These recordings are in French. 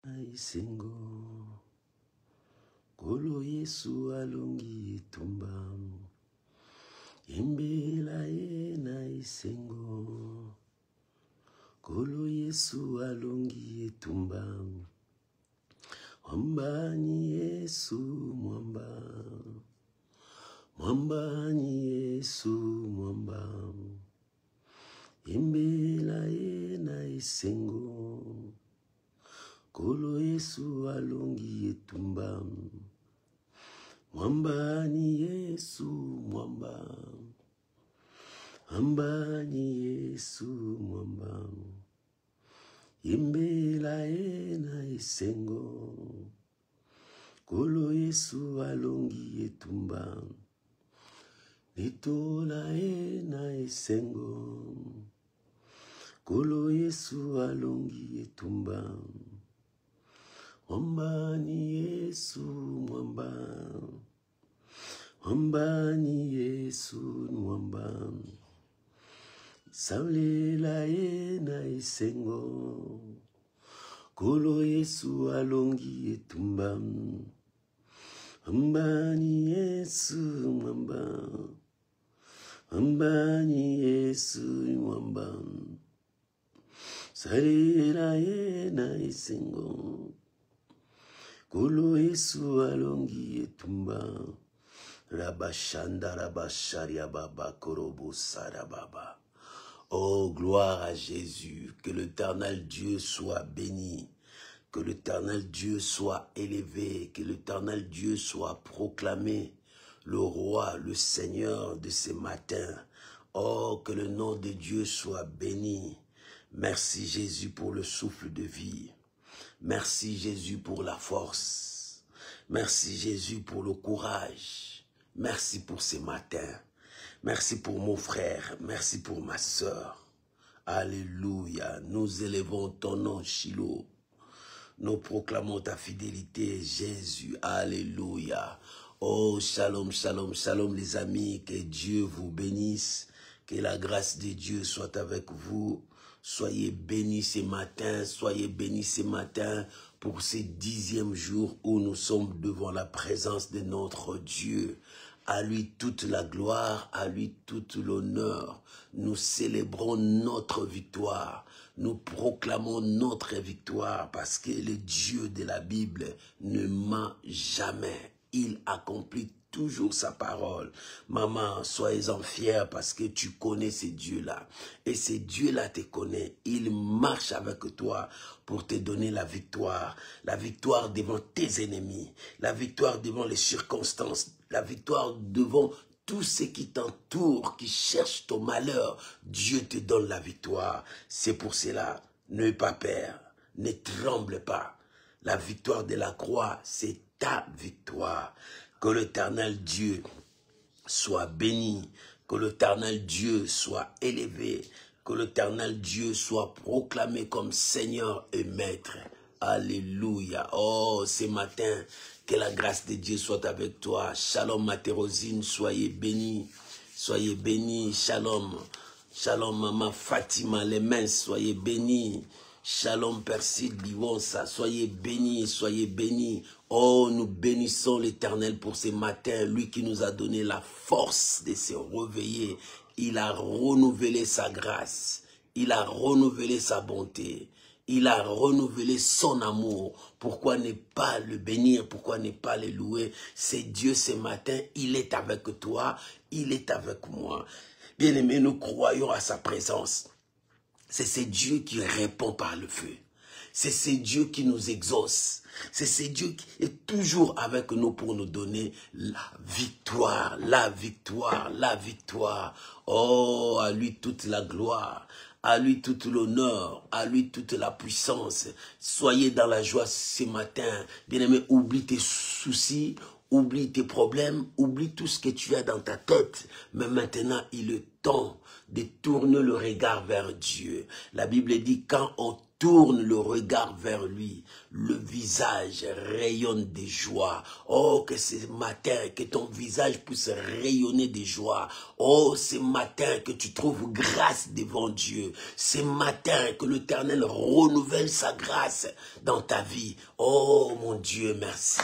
Isengo Kolo Yesu alongi etumba Imbela na isengo Kolo Yesu alongi etumba Mwamba ni Yesu mwamba Mwamba ni Yesu mwamba Imbela na isengo Kolo Yesu alongi etumba Mwamba ni Yesu mwamba Mwamba ni Yesu mwamba Imbela na isengo Kolo Yesu alongi etumba Nitola na isengo Kolo Yesu alongi etumba Mwamba ni Yesu mwamba Mwamba ni Yesu mwamba Saulela na isengo Kolo Yesu alongi etumba Mwamba ni Yesu mwamba Mwamba ni Yesu mwamba Saulela na isengo Kolo Yesu alongi etumba Rabashanda rabasharia baba korobo sarababa. Oh, gloire à Jésus, que l'Éternel Dieu soit béni, que l'Éternel Dieu soit élevé, que l'Éternel Dieu soit proclamé, le roi, le Seigneur de ce matin. Oh, que le nom de Dieu soit béni. Merci Jésus pour le souffle de vie. Merci Jésus pour la force. Merci Jésus pour le courage. Merci pour ce matin. Merci pour mon frère. Merci pour ma sœur. Alléluia. Nous élevons ton nom, Shiloh. Nous proclamons ta fidélité, Jésus. Alléluia. Oh, shalom, shalom, shalom les amis. Que Dieu vous bénisse. Que la grâce de Dieu soit avec vous. Soyez bénis ce matin, soyez bénis ce matin pour ce 10e jour où nous sommes devant la présence de notre Dieu. À lui toute la gloire, à lui tout l'honneur. Nous célébrons notre victoire. Nous proclamons notre victoire parce que le Dieu de la Bible ne ment jamais. Il accomplit toujours sa parole. Maman, soyez-en fiers parce que tu connais ces dieux-là. Et ces dieux-là te connaissent. Ils marchent avec toi pour te donner la victoire. La victoire devant tes ennemis. La victoire devant les circonstances. La victoire devant tout ce qui t'entoure, qui cherche ton malheur. Dieu te donne la victoire. C'est pour cela, n'aie pas peur. Ne tremble pas. La victoire de la croix, c'est ta victoire. Que l'Éternel Dieu soit béni, que l'Éternel Dieu soit élevé, que l'Éternel Dieu soit proclamé comme Seigneur et Maître. Alléluia. Oh, ce matin, que la grâce de Dieu soit avec toi. Shalom, Matérosine, soyez bénis. Soyez bénis. Shalom. Shalom, Maman Fatima, les mains, soyez bénis. Shalom, Perside, Livonsa, soyez bénis, soyez bénis. Oh, nous bénissons l'Éternel pour ce matin, lui qui nous a donné la force de se réveiller. Il a renouvelé sa grâce, il a renouvelé sa bonté, il a renouvelé son amour. Pourquoi ne pas le bénir, pourquoi ne pas le louer? C'est Dieu ce matin, il est avec toi, il est avec moi. Bien-aimés, nous croyons à sa présence. C'est ce Dieu qui répond par le feu. C'est ce Dieu qui nous exauce. C'est ce Dieu qui est toujours avec nous pour nous donner la victoire, la victoire, la victoire. Oh, à lui toute la gloire, à lui toute l'honneur, à lui toute la puissance. Soyez dans la joie ce matin. Bien-aimé, oublie tes soucis, oublie tes problèmes, oublie tout ce que tu as dans ta tête. Mais maintenant, il est temps de tourner le regard vers Dieu. La Bible dit, quand on tourne le regard vers lui, le visage rayonne de joie. Oh, que ce matin, que ton visage puisse rayonner de joie. Oh, ce matin, que tu trouves grâce devant Dieu. Ce matin, que l'Éternel renouvelle sa grâce dans ta vie. Oh, mon Dieu, merci.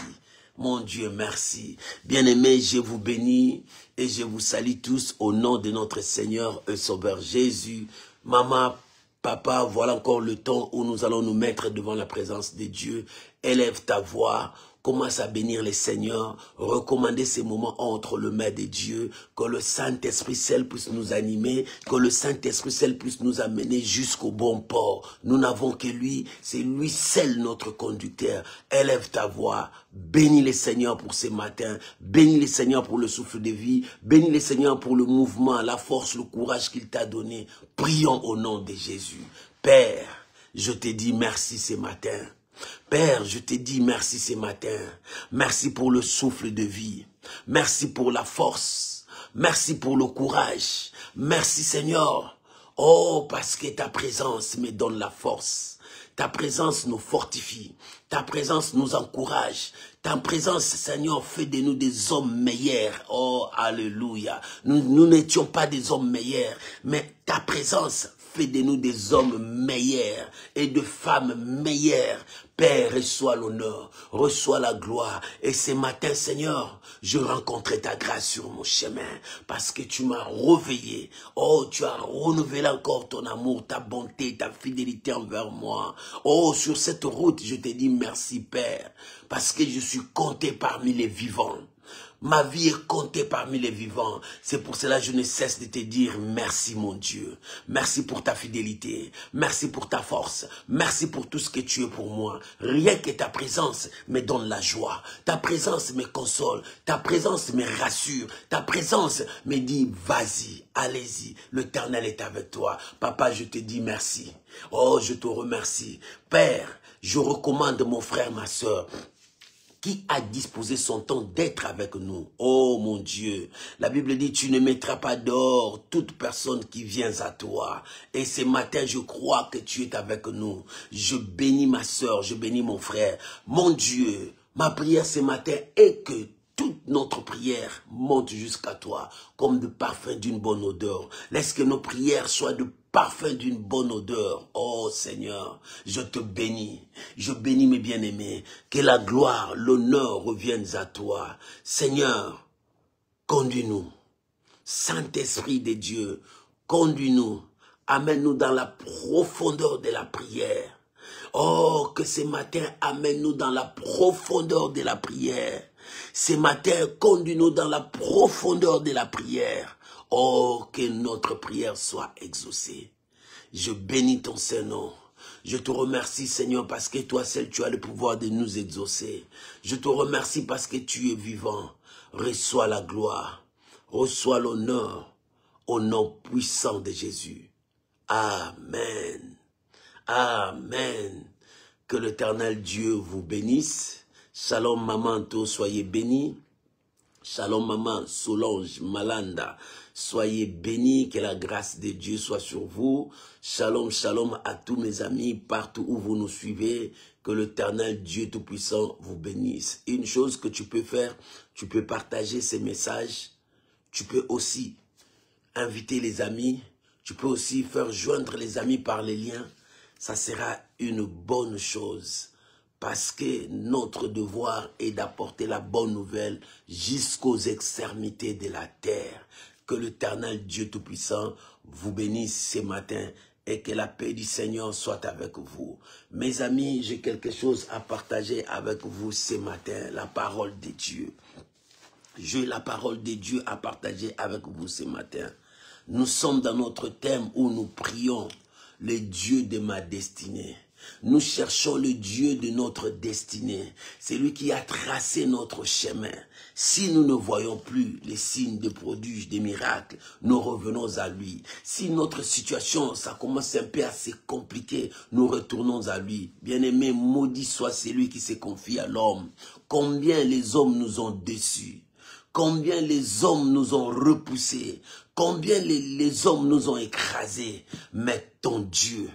Mon Dieu, merci. Bien-aimés, je vous bénis et je vous salue tous au nom de notre Seigneur et Sauveur Jésus. Maman, papa, voilà encore le temps où nous allons nous mettre devant la présence de Dieu. Élève ta voix. Commence à bénir les seigneurs, recommander ces moments entre le mains de Dieu, que le Saint-Esprit seul puisse nous animer, que le Saint-Esprit seul puisse nous amener jusqu'au bon port. Nous n'avons que lui, c'est lui seul notre conducteur. Élève ta voix, bénis les seigneurs pour ce matin, bénis les seigneurs pour le souffle de vie, bénis les seigneurs pour le mouvement, la force, le courage qu'il t'a donné. Prions au nom de Jésus. Père, je te dis merci ce matin. Père, je te dis merci ce matin. Merci pour le souffle de vie. Merci pour la force. Merci pour le courage. Merci Seigneur. Oh, parce que ta présence me donne la force. Ta présence nous fortifie. Ta présence nous encourage. Ta présence, Seigneur, fait de nous des hommes meilleurs. Oh, alléluia. Nous n'étions pas des hommes meilleurs, mais ta présence fait de nous des hommes meilleurs et de femmes meilleures. Père, reçois l'honneur, reçois la gloire. Et ce matin, Seigneur, je rencontrais ta grâce sur mon chemin parce que tu m'as réveillé. Oh, tu as renouvelé encore ton amour, ta bonté, ta fidélité envers moi. Oh, sur cette route, je te dis merci, Père, parce que je suis compté parmi les vivants. Ma vie est comptée parmi les vivants. C'est pour cela que je ne cesse de te dire merci mon Dieu. Merci pour ta fidélité. Merci pour ta force. Merci pour tout ce que tu es pour moi. Rien que ta présence me donne la joie. Ta présence me console. Ta présence me rassure. Ta présence me dit vas-y, allez-y. L'Éternel est avec toi. Papa, je te dis merci. Oh, je te remercie. Père, je recommande mon frère, ma soeur, qui a disposé son temps d'être avec nous. Oh mon Dieu, la Bible dit, tu ne mettras pas dehors toute personne qui vient à toi. Et ce matin, je crois que tu es avec nous. Je bénis ma soeur, je bénis mon frère. Mon Dieu, ma prière ce matin est que toute notre prière monte jusqu'à toi comme de parfum d'une bonne odeur. Laisse que nos prières soient de parfum d'une bonne odeur. Oh Seigneur, je te bénis. Je bénis mes bien-aimés. Que la gloire, l'honneur reviennent à toi. Seigneur, conduis-nous. Saint-Esprit de Dieu, conduis-nous. Amène-nous dans la profondeur de la prière. Oh, que ce matin, amène-nous dans la profondeur de la prière. Ce matin, conduis-nous dans la profondeur de la prière. Oh, que notre prière soit exaucée. Je bénis ton Saint-Nom. Je te remercie, Seigneur, parce que toi seul, tu as le pouvoir de nous exaucer. Je te remercie parce que tu es vivant. Reçois la gloire. Reçois l'honneur au nom puissant de Jésus. Amen. Amen. Que l'Éternel Dieu vous bénisse. Shalom, maman, tous soyez bénis. Shalom, maman, Solange, Malanda. Soyez bénis, que la grâce de Dieu soit sur vous. Shalom, shalom à tous mes amis, partout où vous nous suivez. Que l'Éternel Dieu Tout-Puissant vous bénisse. Une chose que tu peux faire, tu peux partager ces messages. Tu peux aussi inviter les amis. Tu peux aussi faire joindre les amis par les liens. Ça sera une bonne chose. Parce que notre devoir est d'apporter la bonne nouvelle jusqu'aux extrémités de la terre. Que l'Éternel Dieu Tout-Puissant vous bénisse ce matin et que la paix du Seigneur soit avec vous. Mes amis, j'ai quelque chose à partager avec vous ce matin, la parole de Dieu. J'ai la parole de Dieu à partager avec vous ce matin. Nous sommes dans notre thème où nous prions le Dieu de ma destinée. Nous cherchons le Dieu de notre destinée. C'est lui qui a tracé notre chemin. Si nous ne voyons plus les signes de prodiges, des miracles, nous revenons à lui. Si notre situation, ça commence un peu à se compliquer, nous retournons à lui. Bien-aimé, maudit soit celui qui se confie à l'homme. Combien les hommes nous ont déçus. Combien les hommes nous ont repoussés. Combien les hommes nous ont écrasés, mais ton Dieu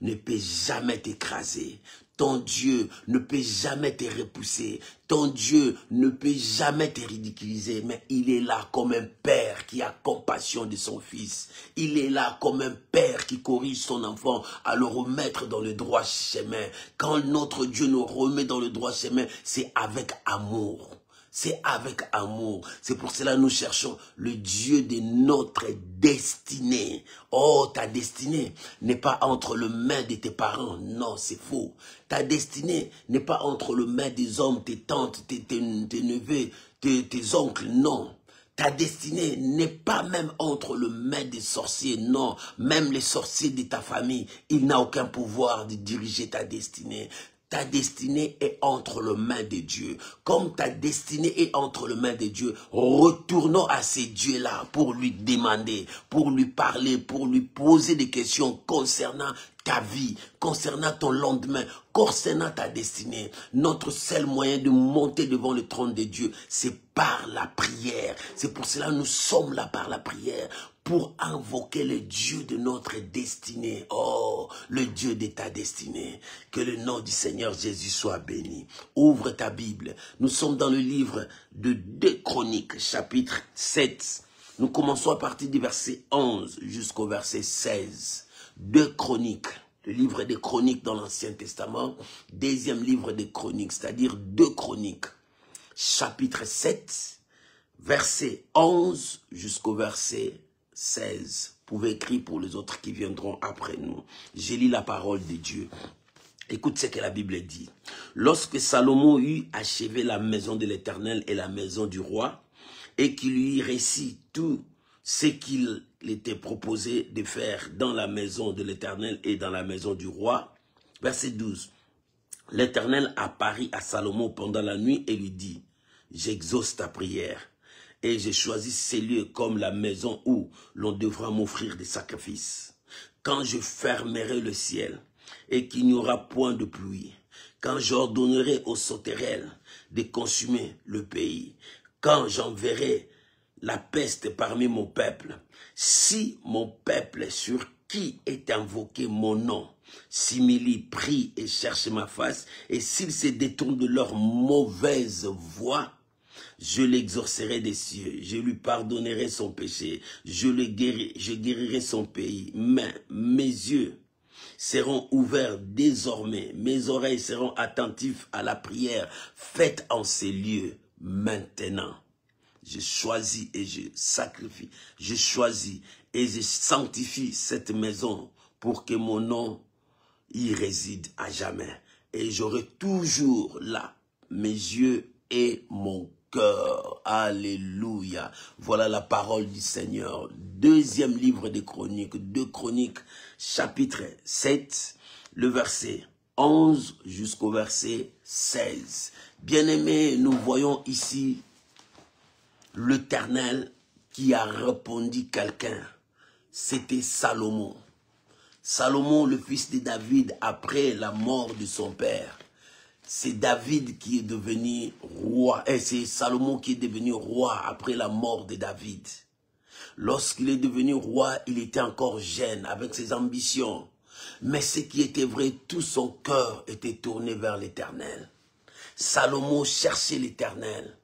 ne peut jamais t'écraser. Ton Dieu ne peut jamais te repousser. Ton Dieu ne peut jamais te ridiculiser. Mais il est là comme un père qui a compassion de son fils. Il est là comme un père qui corrige son enfant à le remettre dans le droit chemin. Quand notre Dieu nous remet dans le droit chemin, c'est avec amour. C'est avec amour. C'est pour cela que nous cherchons le Dieu de notre destinée. Oh, ta destinée n'est pas entre les mains de tes parents. Non, c'est faux. Ta destinée n'est pas entre les mains des hommes, tes tantes, tes neveux, tes oncles. Non. Ta destinée n'est pas même entre les mains des sorciers. Non, même les sorciers de ta famille, il n'a aucun pouvoir de diriger ta destinée. Ta destinée est entre les mains de Dieu. Comme ta destinée est entre les mains de Dieu, retournons à ces dieux-là pour lui demander, pour lui parler, pour lui poser des questions concernant ta vie, concernant ton lendemain, concernant ta destinée. Notre seul moyen de monter devant le trône de Dieu, c'est par la prière. C'est pour cela que nous sommes là par la prière, pour invoquer le Dieu de notre destinée. Oh, le Dieu de ta destinée. Que le nom du Seigneur Jésus soit béni. Ouvre ta Bible. Nous sommes dans le livre de 2 Chroniques, chapitre 7. Nous commençons à partir du verset 11 jusqu'au verset 16. 2 Chroniques, le livre des Chroniques dans l'Ancien Testament. Deuxième livre des Chroniques, c'est-à-dire 2 Chroniques, chapitre 7, verset 11 jusqu'au verset 16. Vous pouvez écrire pour les autres qui viendront après nous. J'ai lu la parole de Dieu. Écoute ce que la Bible dit. Lorsque Salomon eut achevé la maison de l'Éternel et la maison du roi, et qu'il lui récit tout ce qu'il était proposé de faire dans la maison de l'Éternel et dans la maison du roi, verset 12. L'Éternel apparut à Salomon pendant la nuit et lui dit, « J'exauce ta prière. Et j'ai choisi ces lieux comme la maison où l'on devra m'offrir des sacrifices. Quand je fermerai le ciel et qu'il n'y aura point de pluie, quand j'ordonnerai aux sauterelles de consumer le pays, quand j'enverrai la peste parmi mon peuple, si mon peuple sur qui est invoqué mon nom, s'humilie, prie et cherche ma face, et s'ils se détournent de leur mauvaise voie, je l'exaucerai des cieux, je lui pardonnerai son péché, je guérirai son pays. Mais mes yeux seront ouverts désormais, mes oreilles seront attentives à la prière faite en ces lieux maintenant. Je choisis et je sacrifie, je choisis et je sanctifie cette maison pour que mon nom y réside à jamais. Et j'aurai toujours là mes yeux et mon cœur. Alléluia. Voilà la parole du Seigneur. Deuxième livre des Chroniques, 2 Chroniques, chapitre 7, le verset 11 jusqu'au verset 16. Bien-aimés, nous voyons ici l'Éternel qui a répondu quelqu'un. C'était Salomon. Salomon, le fils de David, après la mort de son père. C'est David qui est devenu roi. Et c'est Salomon qui est devenu roi après la mort de David. Lorsqu'il est devenu roi, il était encore jeune, avec ses ambitions. Mais ce qui était vrai, tout son cœur était tourné vers l'Éternel. Salomon cherchait l'Éternel,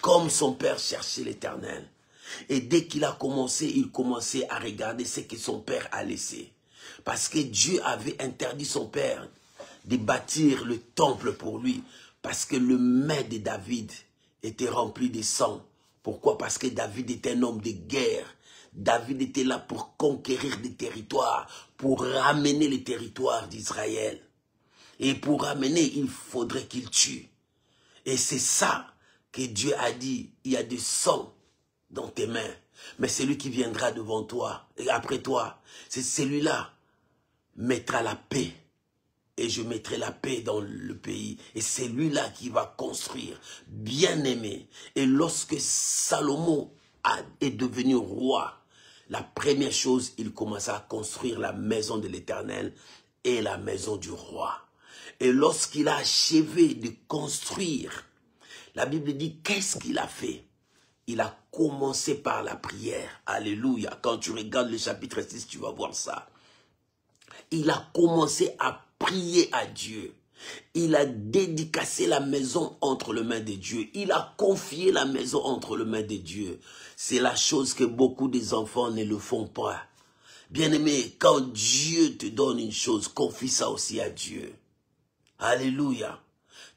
comme son père cherchait l'Éternel. Et dès qu'il a commencé, il commençait à regarder ce que son père a laissé. Parce que Dieu avait interdit son père de bâtir le temple pour lui. Parce que le main de David était rempli de sang. Pourquoi? Parce que David était un homme de guerre. David était là pour conquérir des territoires, pour ramener les territoires d'Israël. Et pour ramener, il faudrait qu'il tue. Et c'est ça que Dieu a dit, il y a du sang dans tes mains. Mais celui qui viendra devant toi, et après toi, c'est celui-là mettra la paix. Et je mettrai la paix dans le pays. Et c'est lui-là qui va construire. Bien-aimé. Et lorsque Salomon est devenu roi, la première chose, il commença à construire la maison de l'Éternel et la maison du roi. Et lorsqu'il a achevé de construire, la Bible dit, qu'est-ce qu'il a fait? il a commencé par la prière. Alléluia. Quand tu regardes le chapitre 6, tu vas voir ça. Il a commencé à prier à Dieu. Il a dédicacé la maison entre les mains de Dieu. Il a confié la maison entre les mains de Dieu. C'est la chose que beaucoup des enfants ne le font pas. Bien-aimé, quand Dieu te donne une chose, confie ça aussi à Dieu. Alléluia.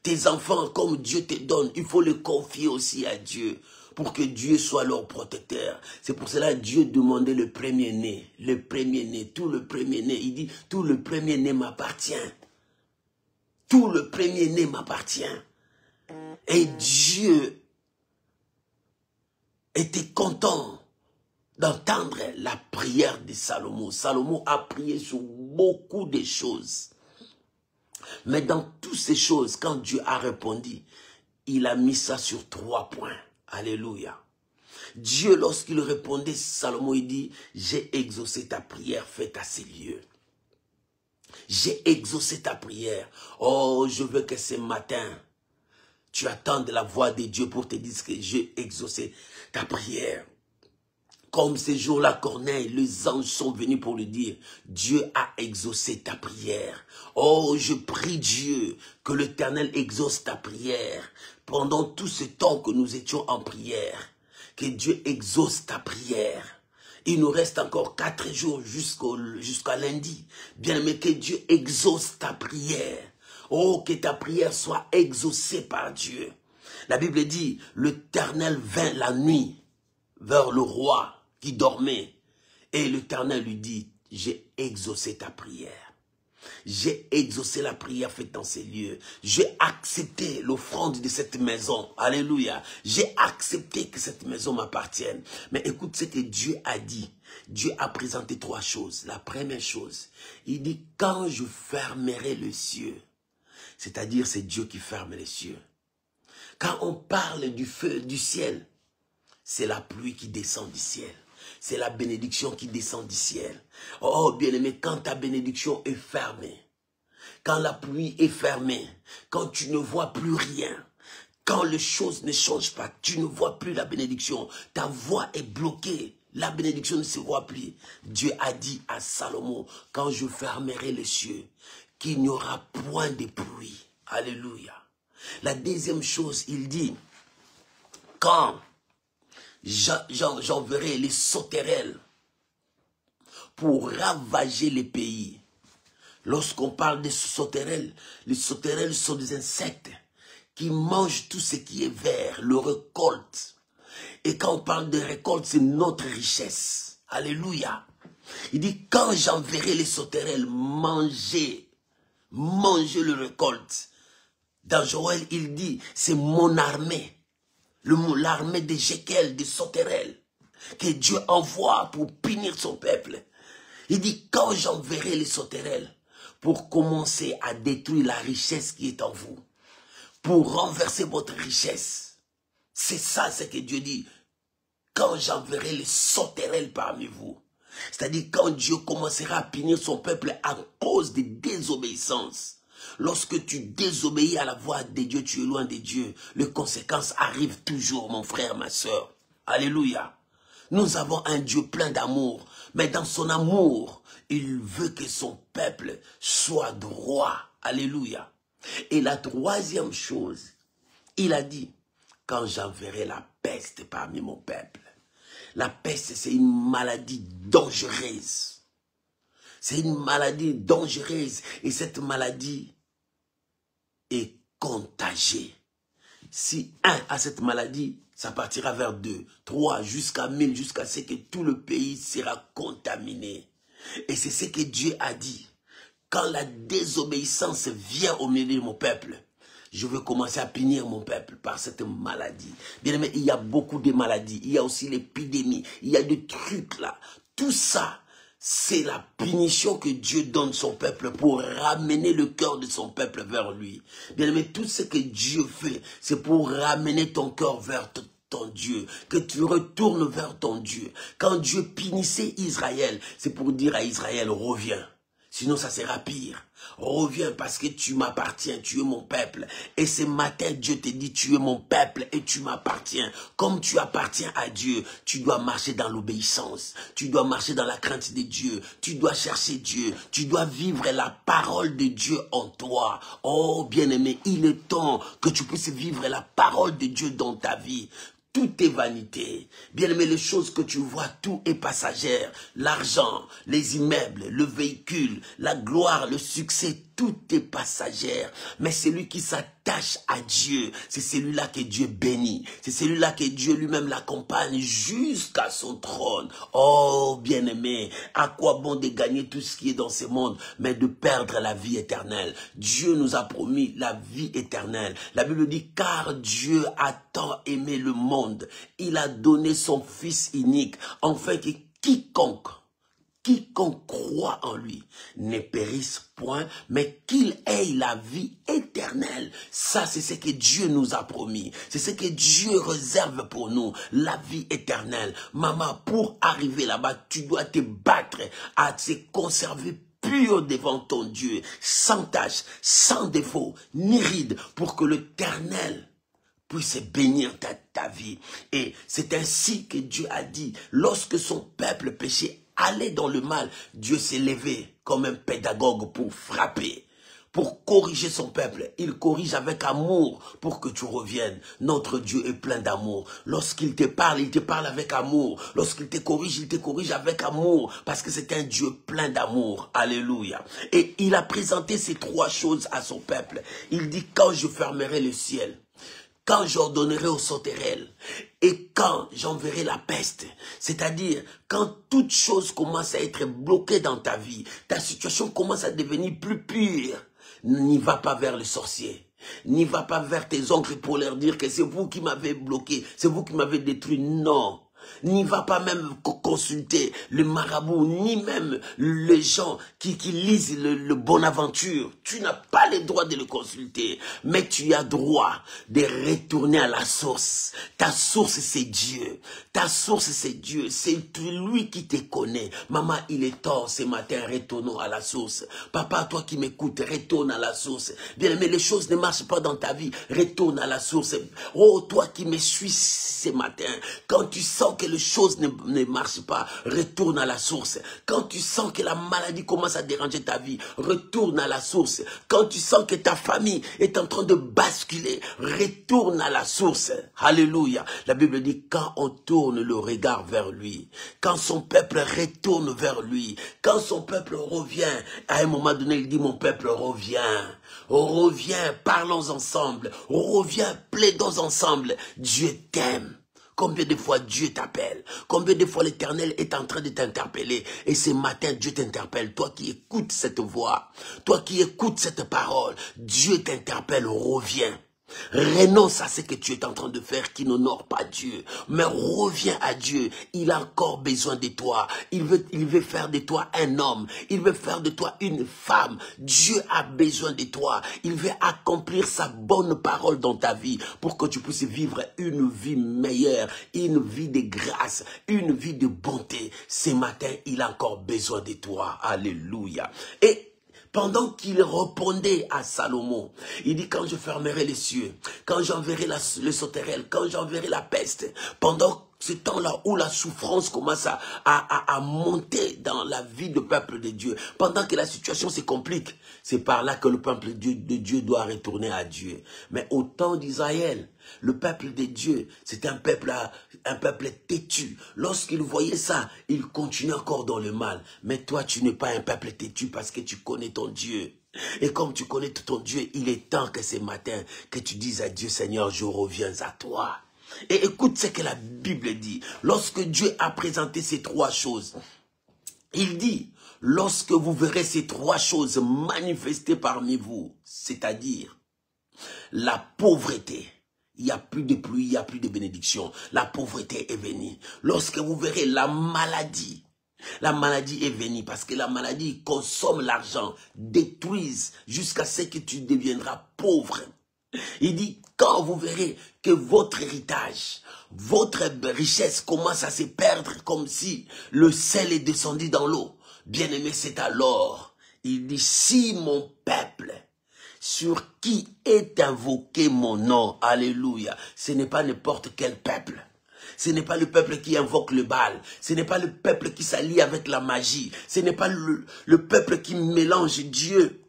Tes enfants, comme Dieu te donne, il faut les confier aussi à Dieu pour que Dieu soit leur protecteur. C'est pour cela que Dieu demandait le premier-né, tout le premier-né. Il dit, tout le premier-né m'appartient. Tout le premier-né m'appartient. Et Dieu était content d'entendre la prière de Salomon. Salomon a prié sur beaucoup de choses. Mais dans toutes ces choses, quand Dieu a répondu, il a mis ça sur 3 points. Alléluia. Dieu, lorsqu'il répondait, Salomon, il dit, j'ai exaucé ta prière faite à ces lieux. J'ai exaucé ta prière. Oh, je veux que ce matin, tu attendes la voix de Dieu pour te dire que j'ai exaucé ta prière. Comme ces jours-là, Corneille, les anges sont venus pour lui dire, Dieu a exaucé ta prière. Oh, je prie Dieu que l'Éternel exauce ta prière. Pendant tout ce temps que nous étions en prière, que Dieu exauce ta prière. Il nous reste encore 4 jours jusqu'à lundi. Bien-aimé, que Dieu exauce ta prière. Oh, que ta prière soit exaucée par Dieu. La Bible dit, l'Éternel vint la nuit vers le roi qui dormait. Et l'Éternel lui dit, j'ai exaucé ta prière. J'ai exaucé la prière faite dans ces lieux. J'ai accepté l'offrande de cette maison. Alléluia. J'ai accepté que cette maison m'appartienne. Mais écoute ce que Dieu a dit. Dieu a présenté 3 choses. La première chose, il dit, quand je fermerai les cieux, c'est-à-dire c'est Dieu qui ferme les cieux. Quand on parle du feu du ciel, c'est la pluie qui descend du ciel. C'est la bénédiction qui descend du ciel. Oh, bien-aimé, quand ta bénédiction est fermée, quand la pluie est fermée, quand tu ne vois plus rien, quand les choses ne changent pas, tu ne vois plus la bénédiction, ta voix est bloquée, la bénédiction ne se voit plus. Dieu a dit à Salomon, quand je fermerai les cieux, qu'il n'y aura point de pluie. Alléluia. La deuxième chose, il dit, quand j'enverrai les sauterelles pour ravager les pays. Lorsqu'on parle des sauterelles, les sauterelles sont des insectes qui mangent tout ce qui est vert, le récolte. Et quand on parle de récolte, c'est notre richesse. Alléluia. Il dit, quand j'enverrai les sauterelles, mangez le récolte. Dans Joël, il dit, c'est mon armée. L'armée de Jékel, de sauterelles, que Dieu envoie pour punir son peuple. Il dit, quand j'enverrai les sauterelles, pour commencer à détruire la richesse qui est en vous, pour renverser votre richesse. C'est ça ce que Dieu dit, quand j'enverrai les sauterelles parmi vous. C'est-à-dire quand Dieu commencera à punir son peuple à cause de désobéissance. Lorsque tu désobéis à la voix de Dieu, tu es loin de Dieu. Les conséquences arrivent toujours, mon frère, ma soeur. Alléluia. Nous avons un Dieu plein d'amour. Mais dans son amour, il veut que son peuple soit droit. Alléluia. Et la troisième chose, il a dit, quand j'enverrai la peste parmi mon peuple. La peste, c'est une maladie dangereuse. C'est une maladie dangereuse. Et cette maladie est contagiée. Si un a cette maladie, ça partira vers 2, 3, jusqu'à 1000, jusqu'à ce que tout le pays sera contaminé. Et c'est ce que Dieu a dit. Quand la désobéissance vient au milieu de mon peuple, je veux commencer à punir mon peuple par cette maladie. Bien aimé, il y a beaucoup de maladies. Il y a aussi l'épidémie. Il y a des trucs là. Tout ça, c'est la punition que Dieu donne son peuple pour ramener le cœur de son peuple vers lui. Bien aimé, tout ce que Dieu fait, c'est pour ramener ton cœur vers ton Dieu, que tu retournes vers ton Dieu. Quand Dieu punissait Israël, c'est pour dire à Israël, reviens. Sinon, ça sera pire. Reviens parce que tu m'appartiens, tu es mon peuple. Et ce matin, Dieu te dit, tu es mon peuple et tu m'appartiens. Comme tu appartiens à Dieu, tu dois marcher dans l'obéissance. Tu dois marcher dans la crainte de Dieu. Tu dois chercher Dieu. Tu dois vivre la parole de Dieu en toi. Oh, bien-aimé, il est temps que tu puisses vivre la parole de Dieu dans ta vie. Tout est vanité. Bien-aimé, les choses que tu vois, tout est passagère. L'argent, les immeubles, le véhicule, la gloire, le succès, tout est passagère. Mais celui qui s'attache à Dieu, c'est celui-là que Dieu bénit. C'est celui-là que Dieu lui-même l'accompagne jusqu'à son trône. Oh, bien-aimé, à quoi bon de gagner tout ce qui est dans ce monde, mais de perdre la vie éternelle. Dieu nous a promis la vie éternelle. La Bible dit, car Dieu a tant aimé le monde, il a donné son Fils unique, afin que quiconque croit en lui ne périsse point, mais qu'il ait la vie éternelle. Ça, c'est ce que Dieu nous a promis. C'est ce que Dieu réserve pour nous, la vie éternelle. Maman, pour arriver là-bas, tu dois te battre à te conserver pur devant ton Dieu, sans tache, sans défaut, ni ride, pour que l'Éternel puisse bénir ta vie. Et c'est ainsi que Dieu a dit, lorsque son peuple péchait, allait dans le mal, Dieu s'est levé comme un pédagogue pour frapper, pour corriger son peuple. Il corrige avec amour pour que tu reviennes. Notre Dieu est plein d'amour. Lorsqu'il te parle avec amour. Lorsqu'il te corrige avec amour, parce que c'est un Dieu plein d'amour. Alléluia. Et il a présenté ces trois choses à son peuple. Il dit, quand je fermerai le ciel, quand j'ordonnerai aux sauterelles et quand j'enverrai la peste, c'est-à-dire quand toute chose commence à être bloquée dans ta vie, ta situation commence à devenir plus pure, n'y va pas vers les sorciers. N'y va pas vers tes oncles pour leur dire que c'est vous qui m'avez bloqué, c'est vous qui m'avez détruit. Non. N'y va pas même consulter le marabout, ni même les gens qui lisent le Bonaventure. Tu n'as pas le droit de le consulter, mais tu as droit de retourner à la source. Ta source, c'est Dieu. Ta source, c'est Dieu. C'est lui qui te connaît. Maman, il est temps ce matin, retournons à la source. Papa, toi qui m'écoutes, retourne à la source. Bien aimé, les choses ne marchent pas dans ta vie, retourne à la source. Oh, toi qui me suis ce matin, quand tu sens que les choses ne marchent pas, retourne à la source. Quand tu sens que la maladie commence à déranger ta vie, retourne à la source. Quand tu sens que ta famille est en train de basculer, retourne à la source. Alléluia. La Bible dit, quand on tourne le regard vers lui, quand son peuple retourne vers lui, quand son peuple revient, à un moment donné, il dit, mon peuple revient. Reviens, parlons ensemble. Reviens, plaidons ensemble. Dieu t'aime. Combien de fois Dieu t'appelle? Combien de fois l'Éternel est en train de t'interpeller? Et ce matin, Dieu t'interpelle. Toi qui écoutes cette voix, toi qui écoutes cette parole, Dieu t'interpelle, reviens. Renonce à ce que tu es en train de faire qui n'honore pas Dieu. Mais reviens à Dieu. Il a encore besoin de toi. Il veut faire de toi un homme. Il veut faire de toi une femme. Dieu a besoin de toi. Il veut accomplir sa bonne parole dans ta vie pour que tu puisses vivre une vie meilleure, une vie de grâce, une vie de bonté. Ce matin, il a encore besoin de toi. Alléluia. Et pendant qu'il répondait à Salomon, il dit, quand je fermerai les cieux, quand j'enverrai le sauterelle, quand j'enverrai la peste, pendant ce temps-là où la souffrance commence à monter dans la vie du peuple de Dieu, pendant que la situation se complique, c'est par là que le peuple de Dieu doit retourner à Dieu. Mais au temps d'Israël, le peuple de Dieu, c'est un peuple têtu. Lorsqu'il voyait ça, il continuait encore dans le mal. Mais toi, tu n'es pas un peuple têtu parce que tu connais ton Dieu. Et comme tu connais ton Dieu, il est temps que ce matin, que tu dises à Dieu, Seigneur, je reviens à toi. Et écoute ce que la Bible dit. Lorsque Dieu a présenté ces trois choses, il dit, lorsque vous verrez ces trois choses manifestées parmi vous, c'est-à-dire la pauvreté, il n'y a plus de pluie, il n'y a plus de bénédiction. La pauvreté est venue. Lorsque vous verrez la maladie est venue parce que la maladie consomme l'argent, détruise jusqu'à ce que tu deviendras pauvre. Il dit, quand vous verrez que votre héritage, votre richesse commence à se perdre comme si le sel est descendu dans l'eau, bien aimé, c'est alors Il dit, si mon peuple, sur qui est invoqué mon nom, alléluia, ce n'est pas n'importe quel peuple. Ce n'est pas le peuple qui invoque le Baal. Ce n'est pas le peuple qui s'allie avec la magie. Ce n'est pas le peuple qui mélange Dieu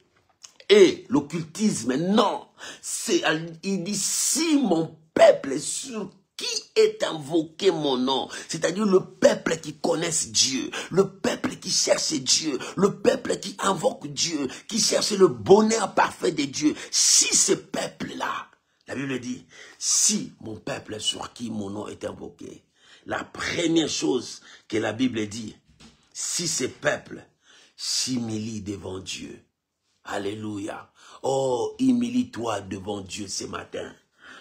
et l'occultisme. Non. Il dit, si mon peuple sur qui est invoqué mon nom, c'est-à-dire le peuple qui connaisse Dieu, le peuple qui cherche Dieu, le peuple qui invoque Dieu, qui cherche le bonheur parfait de Dieu, si ce peuple-là, la Bible dit, si mon peuple sur qui mon nom est invoqué, la première chose que la Bible dit, si ce peuple s'humilie devant Dieu, alléluia, oh, humilie-toi devant Dieu ce matin.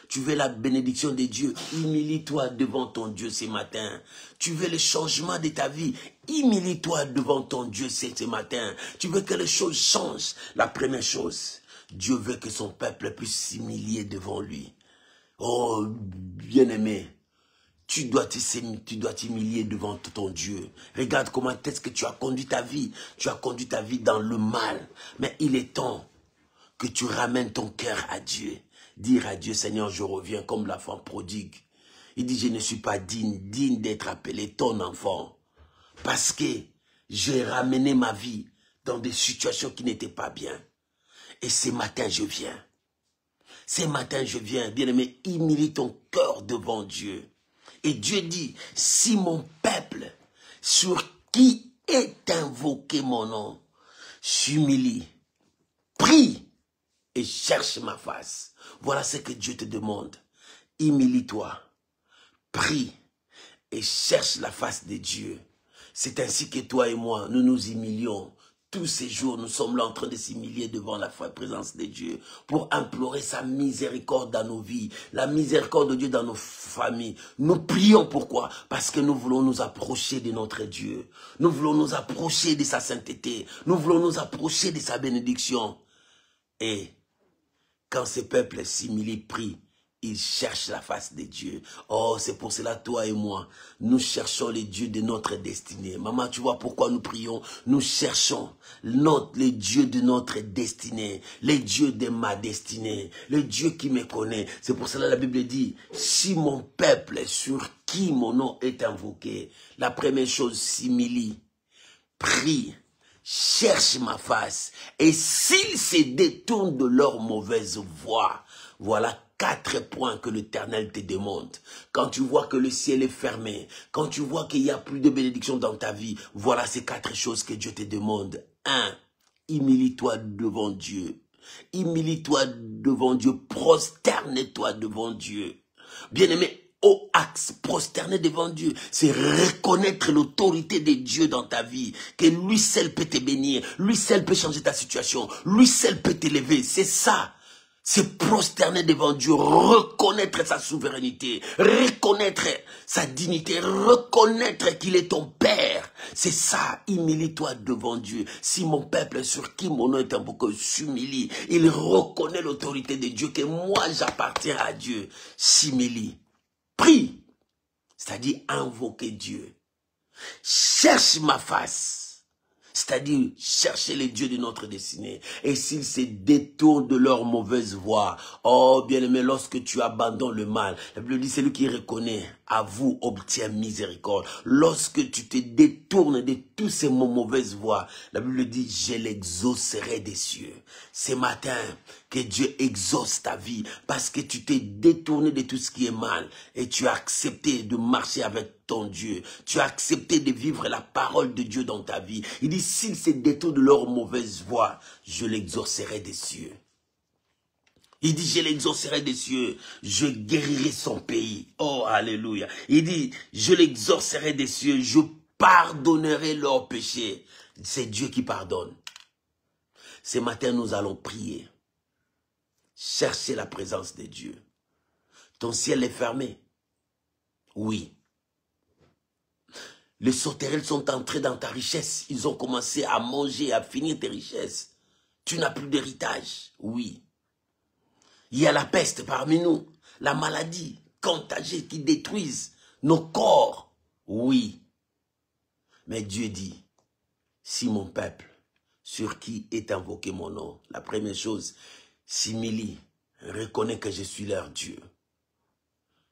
Tu veux la bénédiction de Dieu, humilie-toi devant ton Dieu ce matin. Tu veux le changement de ta vie, humilie-toi devant ton Dieu ce matin. Tu veux que les choses changent. La première chose, Dieu veut que son peuple puisse s'humilier devant lui. Oh, bien-aimé, tu dois t'humilier devant ton Dieu. Regarde comment est-ce que tu as conduit ta vie. Tu as conduit ta vie dans le mal. Mais il est temps que tu ramènes ton cœur à Dieu. Dire à Dieu, Seigneur, je reviens comme l'enfant prodigue. Il dit, je ne suis pas digne d'être appelé ton enfant. Parce que j'ai ramené ma vie dans des situations qui n'étaient pas bien. Et ce matin, je viens. Ce matin, je viens. Bien-aimé, humilie ton cœur devant Dieu. Et Dieu dit, si mon peuple, sur qui est invoqué mon nom, s'humilie, prie et cherche ma face. Voilà ce que Dieu te demande. Humilie-toi, prie et cherche la face de Dieu. C'est ainsi que toi et moi, nous nous humilions. Tous ces jours, nous sommes là en train de s'humilier devant la présence de Dieu pour implorer sa miséricorde dans nos vies, la miséricorde de Dieu dans nos familles. Nous prions pourquoi? Parce que nous voulons nous approcher de notre Dieu. Nous voulons nous approcher de sa sainteté. Nous voulons nous approcher de sa bénédiction. Et quand ce peuple s'humilie, prie, il cherche la face de Dieu. Oh, c'est pour cela, toi et moi, nous cherchons les dieux de notre destinée. Maman, tu vois pourquoi nous prions? Nous cherchons les dieux de notre destinée, les dieux de ma destinée, le Dieu qui me connaît. C'est pour cela la Bible dit, si mon peuple sur qui mon nom est invoqué, la première chose, s'humilie, prie, cherche ma face, et s'ils se détournent de leur mauvaise voie, voilà 4 points que l'Éternel te demande. Quand tu vois que le ciel est fermé, quand tu vois qu'il n'y a plus de bénédiction dans ta vie, voilà ces 4 choses que Dieu te demande. 1. Humilie-toi devant Dieu. Humilie-toi devant Dieu. Prosterne-toi devant Dieu. Bien-aimé, au axe, prosterner devant Dieu, c'est reconnaître l'autorité de Dieu dans ta vie, que lui seul peut te bénir, lui seul peut changer ta situation, lui seul peut t'élever. C'est ça. C'est prosterner devant Dieu, reconnaître sa souveraineté, reconnaître sa dignité, reconnaître qu'il est ton Père. C'est ça, humilie-toi devant Dieu. Si mon peuple sur qui mon nom est invoqué s'humilie, il reconnaît l'autorité de Dieu, que moi j'appartiens à Dieu, s'humilie. Prie, c'est-à-dire invoquer Dieu. Cherche ma face. C'est-à-dire, chercher les dieux de notre destinée. Et s'ils se détournent de leur mauvaise voie, oh bien-aimé, lorsque tu abandonnes le mal, la Bible dit, celui qui reconnaît, avoue, obtient miséricorde. Lorsque tu te détournes de tous ces mauvaises voies, la Bible dit, je l'exaucerai des cieux. Ce matin, que Dieu exauce ta vie, parce que tu t'es détourné de tout ce qui est mal, et tu as accepté de marcher avec ton Dieu. Tu as accepté de vivre la parole de Dieu dans ta vie. Il dit, s'ils se détournent de leur mauvaise voie, je l'exaucerai des cieux. Il dit, je l'exaucerai des cieux, je guérirai son pays. Oh, alléluia. Il dit, je l'exaucerai des cieux, je pardonnerai leurs péchés. C'est Dieu qui pardonne. Ce matin, nous allons prier. Chercher la présence de Dieu. Ton ciel est fermé. Oui. Les sauterelles sont entrés dans ta richesse. Ils ont commencé à manger, à finir tes richesses. Tu n'as plus d'héritage. Oui. Il y a la peste parmi nous. La maladie contagieuse qui détruisent nos corps. Oui. Mais Dieu dit, si mon peuple, sur qui est invoqué mon nom. La première chose, simili, reconnais que je suis leur Dieu.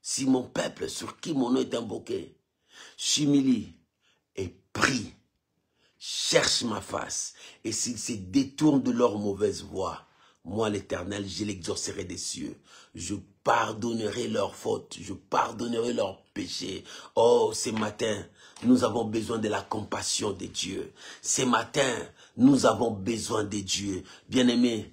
Si mon peuple sur qui mon nom est invoqué, s'humilie et prie, cherche ma face, et s'ils se détournent de leur mauvaise voie, moi l'Éternel, je l'exaucerai des cieux. Je pardonnerai leurs fautes, je pardonnerai leurs péchés. Oh, ce matin, nous avons besoin de la compassion de Dieu. Ce matin, nous avons besoin de Dieu. Bien-aimé,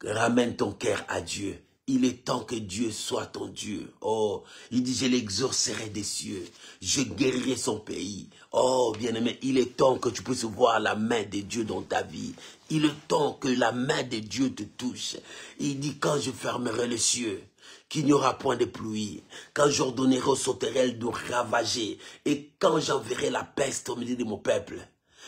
ramène ton cœur à Dieu. Il est temps que Dieu soit ton Dieu. Oh, il dit, je l'exaucerai des cieux. Je guérirai son pays. Oh, bien-aimé, il est temps que tu puisses voir la main de Dieu dans ta vie. Il est temps que la main de Dieu te touche. Il dit, quand je fermerai les cieux, qu'il n'y aura point de pluie, quand j'ordonnerai aux sauterelles de ravager, et quand j'enverrai la peste au milieu de mon peuple.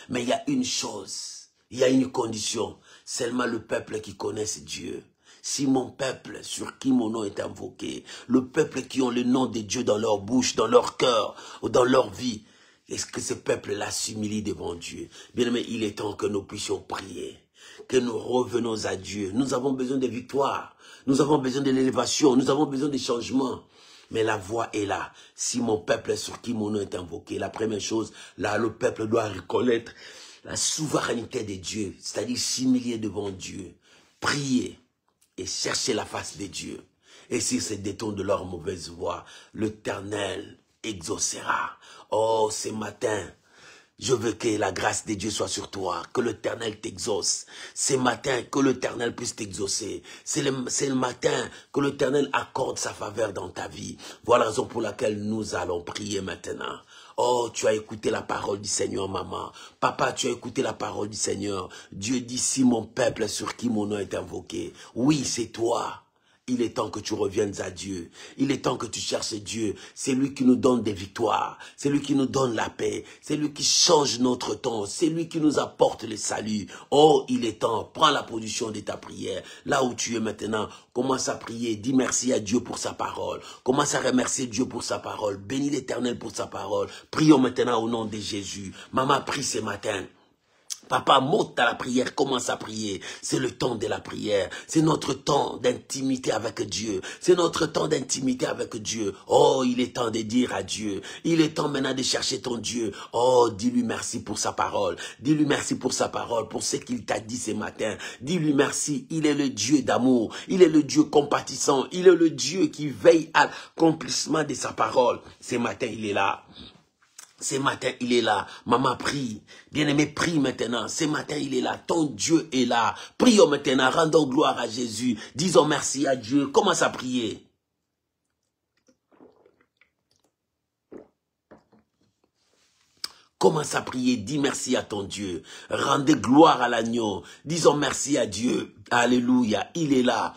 Mais il y a une chose, il y a une condition, seulement le peuple qui connaisse Dieu. Si mon peuple, sur qui mon nom est invoqué, le peuple qui ont le nom de Dieu dans leur bouche, dans leur cœur, ou dans leur vie, est-ce que ce peuple-là s'humilie devant Dieu? Bien aimé, il est temps que nous puissions prier, que nous revenons à Dieu. Nous avons besoin de victoire, nous avons besoin de l'élévation, nous avons besoin de changement. Mais la voie est là. Si mon peuple sur qui mon nom est invoqué, la première chose, là, le peuple doit reconnaître la souveraineté de Dieu, c'est-à-dire s'humilier devant Dieu, prier et chercher la face de Dieu. Et s'ils se détournent de leur mauvaise voie, l'Éternel exaucera. Oh, ce matin, je veux que la grâce de Dieu soit sur toi, que l'Éternel t'exauce. Ce matin, que l'Éternel puisse t'exaucer. C'est le matin que l'Éternel accorde sa faveur dans ta vie. Voilà la raison pour laquelle nous allons prier maintenant. Oh, tu as écouté la parole du Seigneur, maman. Papa, tu as écouté la parole du Seigneur. Dieu dit, si mon peuple sur qui mon nom est invoqué. Oui, c'est toi. Il est temps que tu reviennes à Dieu. Il est temps que tu cherches Dieu. C'est lui qui nous donne des victoires. C'est lui qui nous donne la paix. C'est lui qui change notre temps. C'est lui qui nous apporte le salut. Oh, il est temps. Prends la position de ta prière. Là où tu es maintenant, commence à prier. Dis merci à Dieu pour sa parole. Commence à remercier Dieu pour sa parole. Bénis l'Éternel pour sa parole. Prions maintenant au nom de Jésus. Maman, prie ce matin. Papa, monte à la prière, commence à prier. C'est le temps de la prière. C'est notre temps d'intimité avec Dieu. C'est notre temps d'intimité avec Dieu. Oh, il est temps de dire à Dieu. Il est temps maintenant de chercher ton Dieu. Oh, dis-lui merci pour sa parole. Dis-lui merci pour sa parole, pour ce qu'il t'a dit ce matin. Dis-lui merci. Il est le Dieu d'amour. Il est le Dieu compatissant. Il est le Dieu qui veille à l'accomplissement de sa parole. Ce matin, il est là. Ce matin, il est là. Maman, prie. Bien-aimé, prie maintenant. Ce matin, il est là. Ton Dieu est là. Prions maintenant. Rendons gloire à Jésus. Disons merci à Dieu. Commence à prier. Commence à prier. Dis merci à ton Dieu. Rendez gloire à l'agneau. Disons merci à Dieu. Alléluia. Il est là.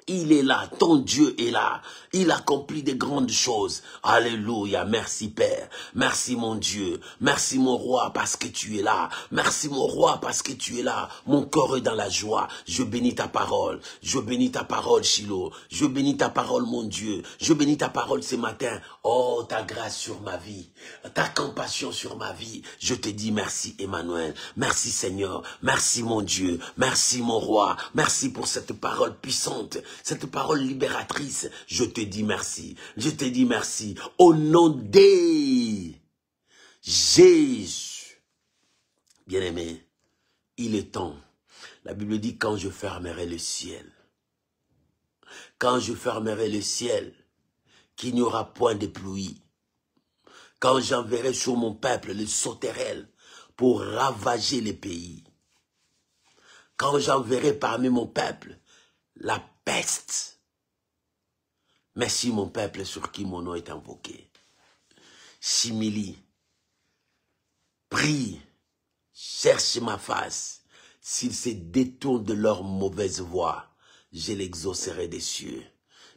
Il est là, ton Dieu est là. Il accomplit de grandes choses. Alléluia, merci Père. Merci mon Dieu. Merci mon roi parce que tu es là. Merci mon roi parce que tu es là. Mon corps est dans la joie. Je bénis ta parole. Je bénis ta parole, Shiloh. Je bénis ta parole, mon Dieu. Je bénis ta parole ce matin. Oh, ta grâce sur ma vie. Ta compassion sur ma vie. Je te dis merci, Emmanuel. Merci, Seigneur. Merci, mon Dieu. Merci, mon roi. Merci pour cette parole puissante. Cette parole libératrice, je te dis merci. Je te dis merci. Au nom de Jésus. Bien-aimé, il est temps. La Bible dit quand je fermerai le ciel. Quand je fermerai le ciel, qu'il n'y aura point de pluie. Quand j'enverrai sur mon peuple les sauterelles pour ravager les pays. Quand j'enverrai parmi mon peuple la peste. Merci mon peuple sur qui mon nom est invoqué. S'humilie, prie, cherche ma face. S'ils se détournent de leur mauvaise voie, je l'exaucerai des cieux.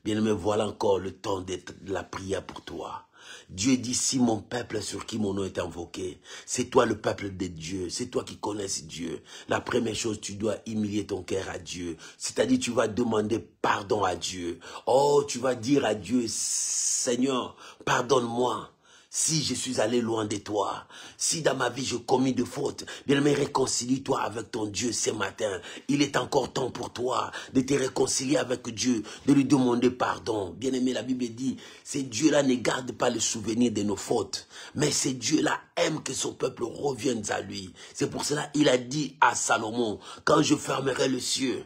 Bien-aimé, voilà encore le temps de la prière pour toi. Dieu dit, si mon peuple sur qui mon nom est invoqué, c'est toi le peuple de Dieu, c'est toi qui connais Dieu. La première chose, tu dois humilier ton cœur à Dieu. C'est-à-dire, tu vas demander pardon à Dieu. Oh, tu vas dire à Dieu, Seigneur, pardonne-moi. Si je suis allé loin de toi, si dans ma vie je commis de fautes, bien-aimé, réconcilie-toi avec ton Dieu ce matin. Il est encore temps pour toi de te réconcilier avec Dieu, de lui demander pardon. Bien-aimé, la Bible dit, ce Dieu-là ne garde pas le souvenir de nos fautes, mais ce Dieu-là aime que son peuple revienne à lui. C'est pour cela qu'il a dit à Salomon, quand je fermerai le ciel,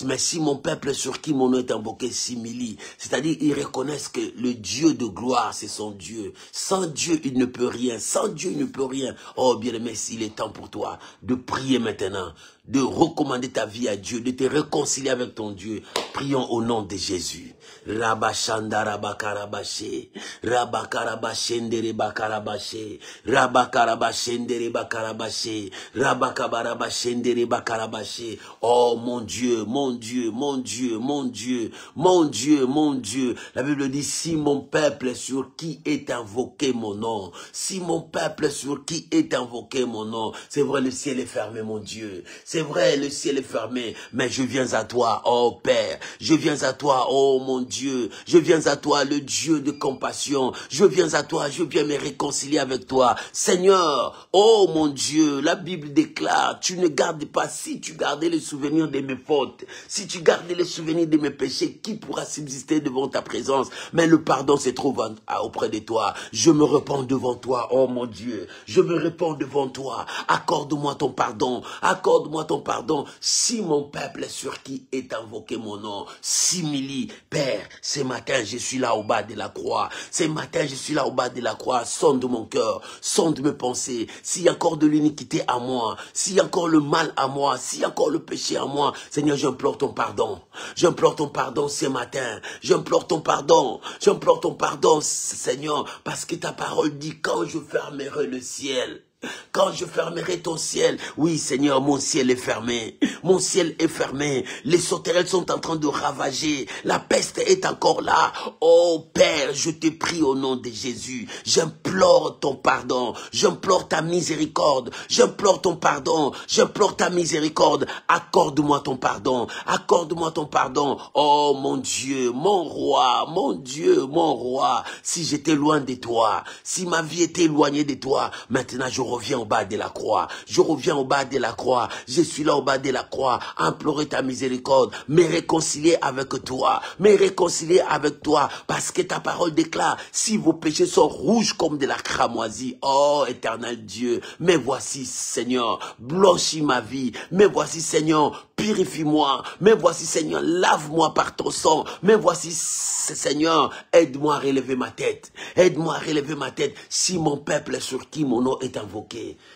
mais si mon peuple sur qui mon nom est invoqué s'humilie, c'est-à-dire ils reconnaissent que le Dieu de gloire, c'est son Dieu. Sans Dieu, il ne peut rien. Sans Dieu, il ne peut rien. Oh bien-aimé, il est temps pour toi de prier maintenant, de recommander ta vie à Dieu, de te réconcilier avec ton Dieu. Prions au nom de Jésus. Rabashanda Rabakarabaché, Rabakarabashendere Bakarabaché, Rabakarabashendere Bakarabaché, Rabakabarabashendere Bakarabaché. Oh mon Dieu, mon Dieu, mon Dieu, mon Dieu, mon Dieu, mon Dieu. La Bible dit, si mon peuple sur qui est invoqué mon nom, si mon peuple sur qui est invoqué mon nom, c'est vrai, le ciel est fermé, mon Dieu. C'est vrai, le ciel est fermé, mais je viens à toi, oh Père. Je viens à toi, oh mon Dieu. Je viens à toi, le Dieu de compassion. Je viens à toi, je viens me réconcilier avec toi. Seigneur, oh mon Dieu, la Bible déclare, tu ne gardes pas, si tu gardais les souvenirs de mes fautes, si tu gardais les souvenirs de mes péchés, qui pourra subsister devant ta présence? Mais le pardon se trouve auprès de toi. Je me repens devant toi, oh mon Dieu. Je me repens devant toi. Accorde-moi ton pardon. Accorde-moi ton pardon. Si mon peuple sur qui est invoqué mon nom s'humilie, Père, ce matin je suis là au bas de la croix. Ce matin je suis là au bas de la croix. Sonde mon cœur, sonde mes pensées. S'il y a encore de l'iniquité à moi, s'il y a encore le mal à moi, s'il y a encore le péché à moi, Seigneur, j'implore ton pardon. J'implore ton pardon ce matin. J'implore ton pardon. J'implore ton pardon, Seigneur, parce que ta parole dit, quand je fermerai le ciel, quand je fermerai ton ciel, oui Seigneur, mon ciel est fermé, mon ciel est fermé, les sauterelles sont en train de ravager, la peste est encore là. Oh Père, je te prie au nom de Jésus, j'implore ton pardon, j'implore ta miséricorde, j'implore ton pardon, j'implore ta miséricorde, accorde-moi ton pardon, accorde-moi ton pardon. Oh mon Dieu, mon roi, mon Dieu, mon roi, si j'étais loin de toi, si ma vie était éloignée de toi, maintenant je reviens au bas de la croix. Je reviens au bas de la croix. Je suis là au bas de la croix. Implorer ta miséricorde. Me réconcilier avec toi. Me réconcilier avec toi. Parce que ta parole déclare, si vos péchés sont rouges comme de la cramoisie. Oh, éternel Dieu. Mais voici, Seigneur, blanchis ma vie. Mais voici, Seigneur, purifie-moi. Mais voici, Seigneur, lave-moi par ton sang. Mais voici, Seigneur, aide-moi à relever ma tête. Aide-moi à relever ma tête. Si mon peuple sur qui mon nom est invoqué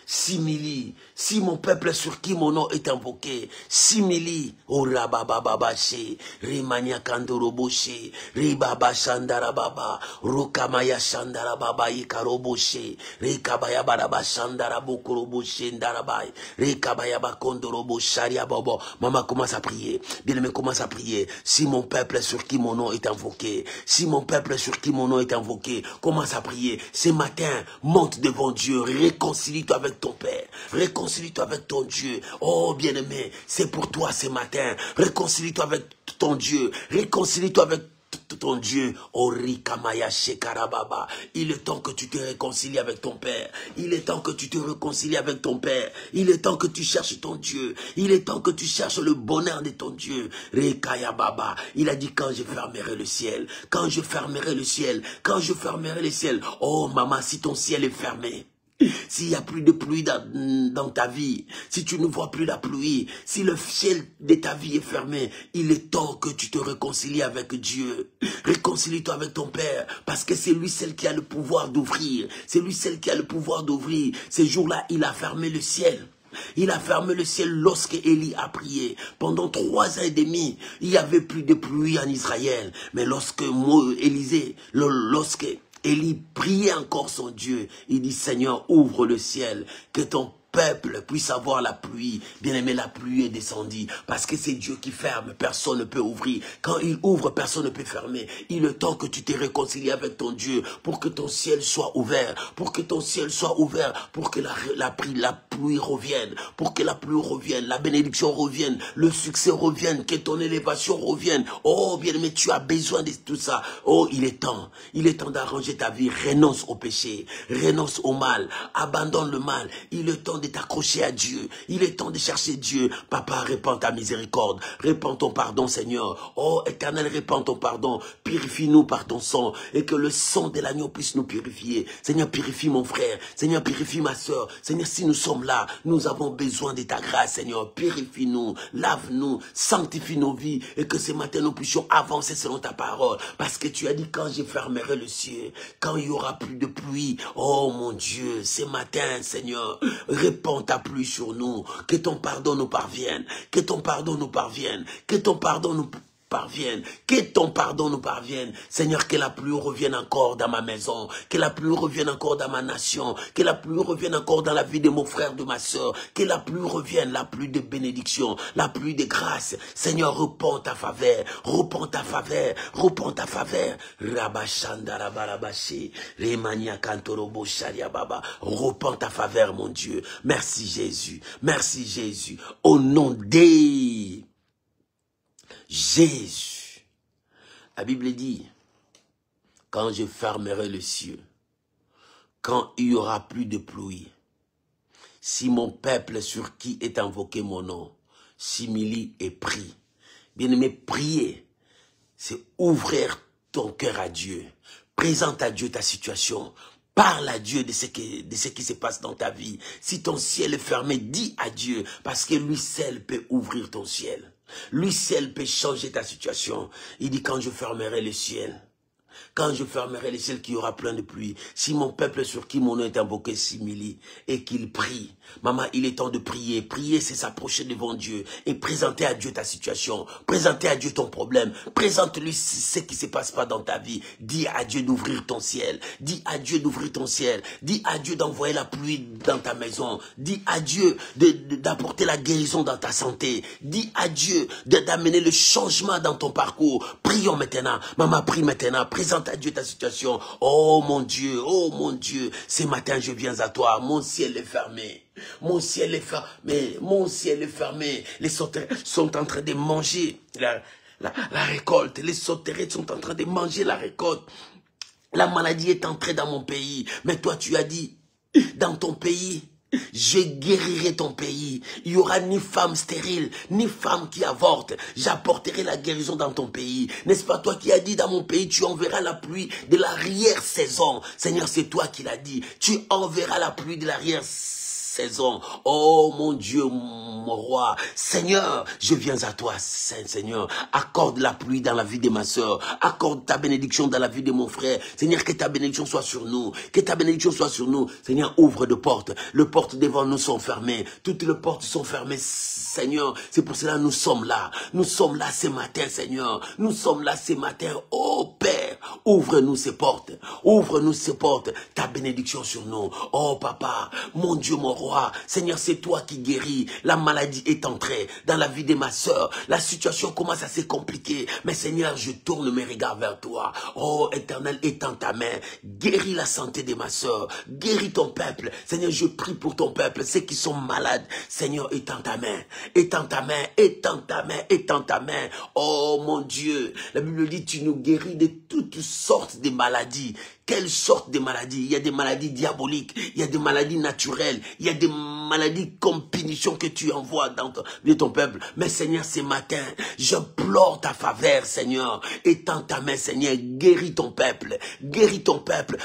s'humilie, si mon peuple sur qui mon nom est invoqué s'humilie, oh rababababaché, rimania kandoroboché, ribaba shandarababa, rukamaya shandarababa ikaroboché, rikabaya baraba shandarabokoroboché ndarabai, rikabaya bakondorobo sharia bobo. Maman, commence à prier. Bien-aimé, commence à prier. Si mon peuple sur qui mon nom est invoqué, si mon peuple sur qui mon nom est invoqué, commence à prier. Ce matin, monte devant Dieu, réconcilie-toi avec ton Père, réconcilie-toi avec ton Dieu. Oh bien-aimé, c'est pour toi ce matin. Réconcilie-toi avec ton Dieu, réconcilie-toi avec ton Dieu. Oh Rikamaya Shekarababa. Il est temps que tu te réconcilies avec ton Père. Il est temps que tu te réconcilies avec ton Père. Il est temps que tu cherches ton Dieu. Il est temps que tu cherches le bonheur de ton Dieu. Rikaya Baba. Il a dit, quand je fermerai le ciel, quand je fermerai le ciel, quand je fermerai le ciel. Oh maman, si ton ciel est fermé, s'il n'y a plus de pluie dans ta vie, si tu ne vois plus la pluie, si le ciel de ta vie est fermé, il est temps que tu te réconcilies avec Dieu. Réconcilie-toi avec ton Père, parce que c'est lui celle qui a le pouvoir d'ouvrir. C'est lui celle qui a le pouvoir d'ouvrir. Ces jours-là, il a fermé le ciel. Il a fermé le ciel lorsque Élie a prié. Pendant 3 ans et demi, il n'y avait plus de pluie en Israël. Mais lorsque Élie priait encore son Dieu, il dit, Seigneur, ouvre le ciel, que ton peuple puisse avoir la pluie. Bien-aimé, la pluie est descendue. Parce que c'est Dieu qui ferme, personne ne peut ouvrir. Quand il ouvre, personne ne peut fermer. Il est temps que tu t'es réconcilié avec ton Dieu pour que ton ciel soit ouvert. Pour que ton ciel soit ouvert. Pour que la pluie revienne. Pour que la pluie revienne. La bénédiction revienne. Le succès revienne. Que ton élévation revienne. Oh, bien-aimé, tu as besoin de tout ça. Oh, il est temps. Il est temps d'arranger ta vie. Renonce au péché. Renonce au mal. Abandonne le mal. Il est temps de t'accrocher à Dieu. Il est temps de chercher Dieu. Papa, répands ta miséricorde. Répands ton pardon, Seigneur. Oh, Éternel, répands ton pardon. Purifie-nous par ton sang. Et que le sang de l'agneau puisse nous purifier. Seigneur, purifie mon frère. Seigneur, purifie ma soeur. Seigneur, si nous sommes là, nous avons besoin de ta grâce, Seigneur. Purifie-nous, lave-nous, sanctifie nos vies. Et que ce matin, nous puissions avancer selon ta parole. Parce que tu as dit, quand je fermerai le ciel, quand il y aura plus de pluie, oh mon Dieu, ce matin, Seigneur, répands ta pluie sur nous. Que ton pardon nous parvienne. Que ton pardon nous parvienne. Que ton pardon nous parvienne, que ton pardon nous parvienne. Seigneur, que la pluie revienne encore dans ma maison, que la pluie revienne encore dans ma nation, que la pluie revienne encore dans la vie de mon frère, de ma soeur, que la pluie revienne, la pluie de bénédiction, la pluie de grâce. Seigneur, repends ta faveur, repends ta faveur, repends ta faveur. Rabashanda rabarabashi, remania kantorobo sharia baba. Repends ta faveur, mon Dieu. Merci Jésus, merci Jésus. Au nom de Jésus. La Bible dit, quand je fermerai le ciel, quand il n'y aura plus de pluie, si mon peuple sur qui est invoqué mon nom s'humilie et prie. Bien-aimé, prier, c'est ouvrir ton cœur à Dieu. Présente à Dieu ta situation. Parle à Dieu de ce qui se passe dans ta vie. Si ton ciel est fermé, dis à Dieu, parce que lui seul peut ouvrir ton ciel. Lui seul peut changer ta situation. Il dit, quand je fermerai le ciel, quand je fermerai le ciel, qu'il y aura plein de pluie. Si mon peuple sur qui mon nom est invoqué s'humilie et qu'il prie. Maman, il est temps de prier. Prier, c'est s'approcher devant Dieu et présenter à Dieu ta situation. Présenter à Dieu ton problème. Présente-lui ce qui ne se passe pas dans ta vie. Dis à Dieu d'ouvrir ton ciel. Dis à Dieu d'ouvrir ton ciel. Dis à Dieu d'envoyer la pluie dans ta maison. Dis à Dieu d'apporter la guérison dans ta santé. Dis à Dieu d'amener le changement dans ton parcours. Prions maintenant. Maman, prie maintenant. Présente à Dieu ta situation. Oh mon Dieu, ce matin je viens à toi. Mon ciel est fermé. Mon ciel est fermé. Mon ciel est fermé. Les sauterelles sont en train de manger la récolte. Les sauterelles sont en train de manger la récolte. La maladie est entrée dans mon pays. Mais toi tu as dit, dans ton pays, je guérirai ton pays. Il n'y aura ni femme stérile, ni femme qui avorte. J'apporterai la guérison dans ton pays. N'est-ce pas toi qui as dit, dans mon pays, tu enverras la pluie de l'arrière-saison. Seigneur, c'est toi qui l'as dit. Tu enverras la pluie de l'arrière-saison. Oh mon Dieu, mon roi. Seigneur, je viens à toi, Seigneur. Accorde la pluie dans la vie de ma soeur. Accorde ta bénédiction dans la vie de mon frère. Seigneur, que ta bénédiction soit sur nous. Que ta bénédiction soit sur nous. Seigneur, ouvre de portes. Les portes devant nous sont fermées. Toutes les portes sont fermées, Seigneur. C'est pour cela que nous sommes là. Nous sommes là ce matin, Seigneur. Nous sommes là ce matin. Oh Père, ouvre-nous ces portes. Ouvre-nous ces portes. Ta bénédiction sur nous. Oh Papa, mon Dieu, mon roi. Seigneur, c'est toi qui guéris. La maladie est entrée dans la vie de ma soeur. La situation commence à se compliquer. Mais Seigneur, je tourne mes regards vers toi. Oh Éternel, étends ta main. Guéris la santé de ma soeur. Guéris ton peuple. Seigneur, je prie pour ton peuple. Ceux qui sont malades. Seigneur, étends ta main. Étends ta main. Étends ta main. Étends ta main. Oh mon Dieu. La Bible dit, tu nous guéris de toutes sortes de maladies. Quelle sorte de maladies? Il y a des maladies diaboliques, il y a des maladies naturelles, il y a des maladies comme punition que tu envoies dans ton peuple. Mais Seigneur, ce matin, j'implore ta faveur, Seigneur. Étends ta main, Seigneur, guéris ton peuple,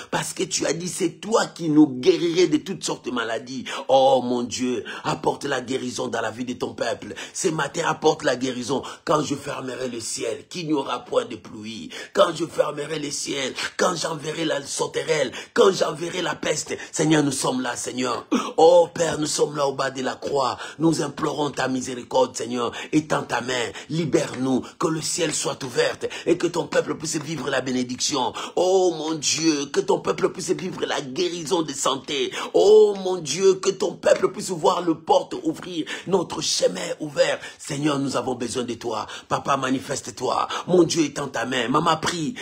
parce que tu as dit, c'est toi qui nous guérirais de toutes sortes de maladies. Oh mon Dieu, apporte la guérison dans la vie de ton peuple. Ce matin, apporte la guérison. Quand je fermerai le ciel, qu'il n'y aura point de pluie. Quand je fermerai le ciel, quand j'enverrai la sauterelles, quand j'enverrai la peste, Seigneur, nous sommes là, Seigneur. Oh Père, nous sommes là au bas de la croix. Nous implorons ta miséricorde, Seigneur. Étends ta main, libère-nous, que le ciel soit ouvert et que ton peuple puisse vivre la bénédiction. Oh mon Dieu, que ton peuple puisse vivre la guérison de santé. Oh mon Dieu, que ton peuple puisse voir le porte ouvrir, notre chemin ouvert. Seigneur, nous avons besoin de toi. Papa, manifeste-toi. Mon Dieu, étends ta main. Maman, prie,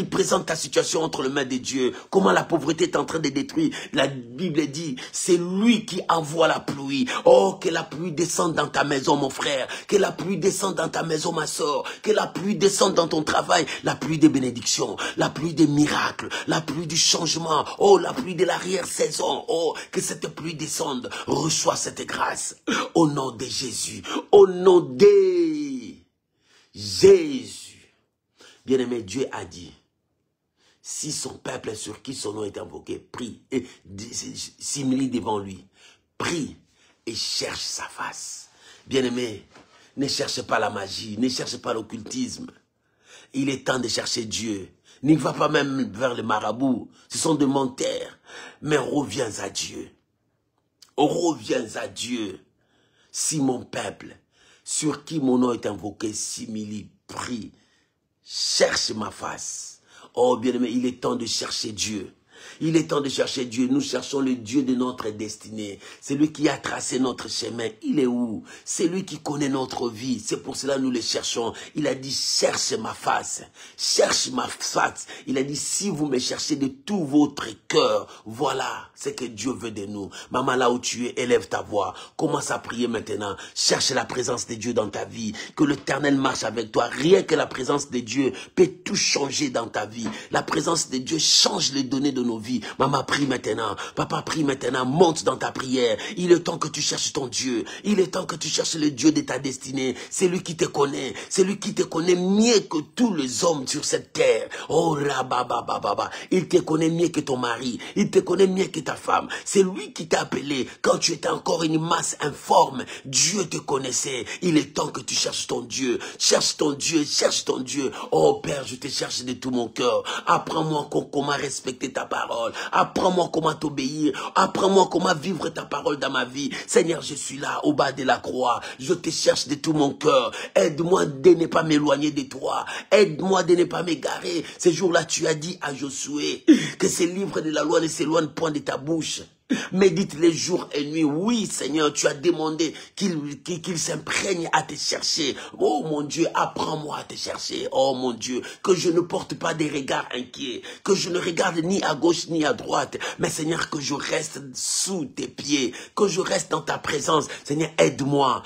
présente ta situation entre les mains de Dieu. Comment la pauvreté est en train de détruire. La Bible dit, c'est lui qui envoie la pluie. Oh, que la pluie descende dans ta maison, mon frère. Que la pluie descende dans ta maison, ma soeur. Que la pluie descende dans ton travail. La pluie des bénédictions, la pluie des miracles, la pluie du changement. Oh, la pluie de l'arrière-saison. Oh, que cette pluie descende. Reçois cette grâce. Au nom de Jésus. Au nom de Jésus. Bien-aimé, Dieu a dit, si son peuple sur qui son nom est invoqué, prie et s'humilie devant lui, prie et cherche sa face. Bien-aimé, ne cherche pas la magie, ne cherche pas l'occultisme. Il est temps de chercher Dieu. N'y va pas même vers les marabouts, ce sont des menteurs. Mais reviens à Dieu. Reviens à Dieu. Si mon peuple, sur qui mon nom est invoqué, s'humilie, prie, cherche ma face. Oh bien-aimé, il est temps de chercher Dieu. Il est temps de chercher Dieu. Nous cherchons le Dieu de notre destinée. C'est lui qui a tracé notre chemin. Il est où? C'est lui qui connaît notre vie. C'est pour cela que nous le cherchons. Il a dit, cherche ma face. Cherche ma face. Il a dit, si vous me cherchez de tout votre cœur, voilà ce que Dieu veut de nous. Maman, là où tu es, élève ta voix. Commence à prier maintenant. Cherche la présence de Dieu dans ta vie. Que l'Éternel marche avec toi. Rien que la présence de Dieu peut tout changer dans ta vie. La présence de Dieu change les données de nos vies. Maman, prie maintenant. Papa, prie maintenant. Monte dans ta prière. Il est temps que tu cherches ton Dieu. Il est temps que tu cherches le Dieu de ta destinée. C'est lui qui te connaît. C'est lui qui te connaît mieux que tous les hommes sur cette terre. Oh, rababababa. Il te connaît mieux que ton mari. Il te connaît mieux que ta femme. C'est lui qui t'a appelé quand tu étais encore une masse informe. Dieu te connaissait. Il est temps que tu cherches ton Dieu. Cherche ton Dieu. Cherche ton Dieu. Oh, Père, je te cherche de tout mon cœur. Apprends-moi comment respecter ta parole. Apprends-moi comment t'obéir. Apprends-moi comment vivre ta parole dans ma vie. Seigneur, je suis là au bas de la croix. Je te cherche de tout mon cœur. Aide-moi de ne pas m'éloigner de toi. Aide-moi de ne pas m'égarer. Ces jours-là, tu as dit à Josué que ces livres de la loi ne s'éloignent point de ta bouche. Médite les jours et nuits. Oui, Seigneur, tu as demandé qu'il s'imprègne à te chercher. Oh mon Dieu, apprends-moi à te chercher. Oh mon Dieu, que je ne porte pas des regards inquiets, que je ne regarde ni à gauche ni à droite, mais Seigneur, que je reste sous tes pieds, que je reste dans ta présence. Seigneur, aide-moi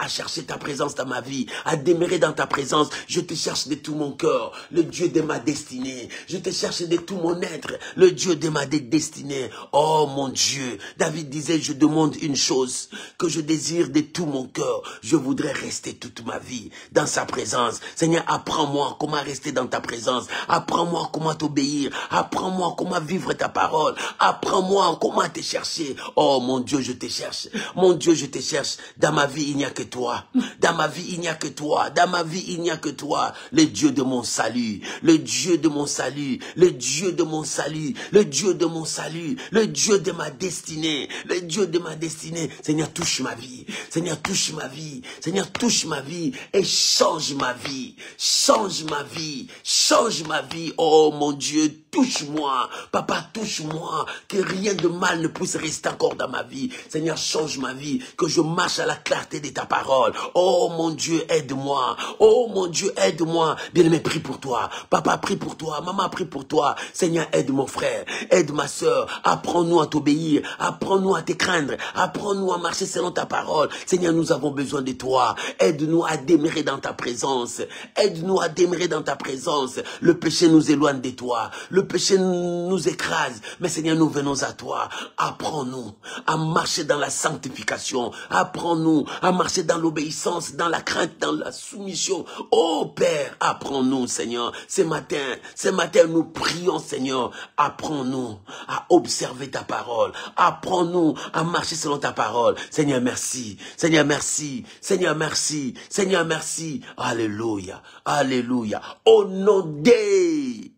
à chercher ta présence dans ma vie, à demeurer dans ta présence. Je te cherche de tout mon cœur, le Dieu de ma destinée. Je te cherche de tout mon être, le Dieu de ma destinée. Oh mon Dieu, David disait, je demande une chose, que je désire de tout mon cœur. Je voudrais rester toute ma vie dans sa présence. Seigneur, apprends-moi comment rester dans ta présence. Apprends-moi comment t'obéir. Apprends-moi comment vivre ta parole. Apprends-moi comment te chercher. Oh mon Dieu, je te cherche. Mon Dieu, je te cherche. Dans ma vie, il n'y a que toi. Dans ma vie, il n'y a que toi. Dans ma vie, il n'y a que toi. Le Dieu de mon salut. Le Dieu de mon salut. Le Dieu de mon salut. Le Dieu de mon salut. Le Dieu de ma destinée, le Dieu de ma destinée. Seigneur, touche ma vie. Seigneur, touche ma vie. Seigneur, touche ma vie et change ma vie. Change ma vie. Change ma vie. Oh mon Dieu, touche-moi. Papa, touche-moi. Que rien de mal ne puisse rester encore dans ma vie. Seigneur, change ma vie. Que je marche à la clarté de ta parole. Oh mon Dieu, aide-moi. Oh mon Dieu, aide-moi. Bien-aimé, prie pour toi. Papa, prie pour toi. Maman, prie pour toi. Seigneur, aide mon frère. Aide ma soeur. Apprends-nous à t'obéir, apprends-nous à te craindre, apprends-nous à marcher selon ta parole. Seigneur, nous avons besoin de toi. Aide-nous à demeurer dans ta présence. Aide-nous à demeurer dans ta présence. Le péché nous éloigne de toi. Le péché nous écrase. Mais Seigneur, nous venons à toi. Apprends-nous à marcher dans la sanctification. Apprends-nous à marcher dans l'obéissance, dans la crainte, dans la soumission. Oh Père, apprends-nous, Seigneur. Ce matin, nous prions, Seigneur. Apprends-nous à observer ta parole. Apprends-nous à marcher selon ta parole. Seigneur, merci. Seigneur, merci. Seigneur, merci. Seigneur, merci. Alléluia. Alléluia. Au nom de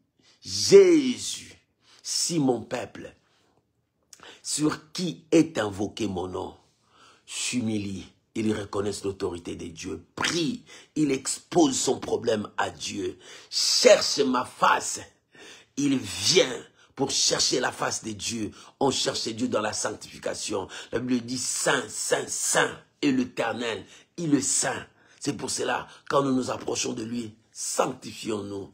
Jésus. si mon peuple, sur qui est invoqué mon nom, s'humilie, il reconnaît l'autorité de Dieu, prie, il expose son problème à Dieu, cherche ma face, il vient pour chercher la face de Dieu. On cherche Dieu dans la sanctification. La Bible dit saint, saint, saint est l'Éternel, il est saint. C'est pour cela, quand nous nous approchons de lui, sanctifions-nous.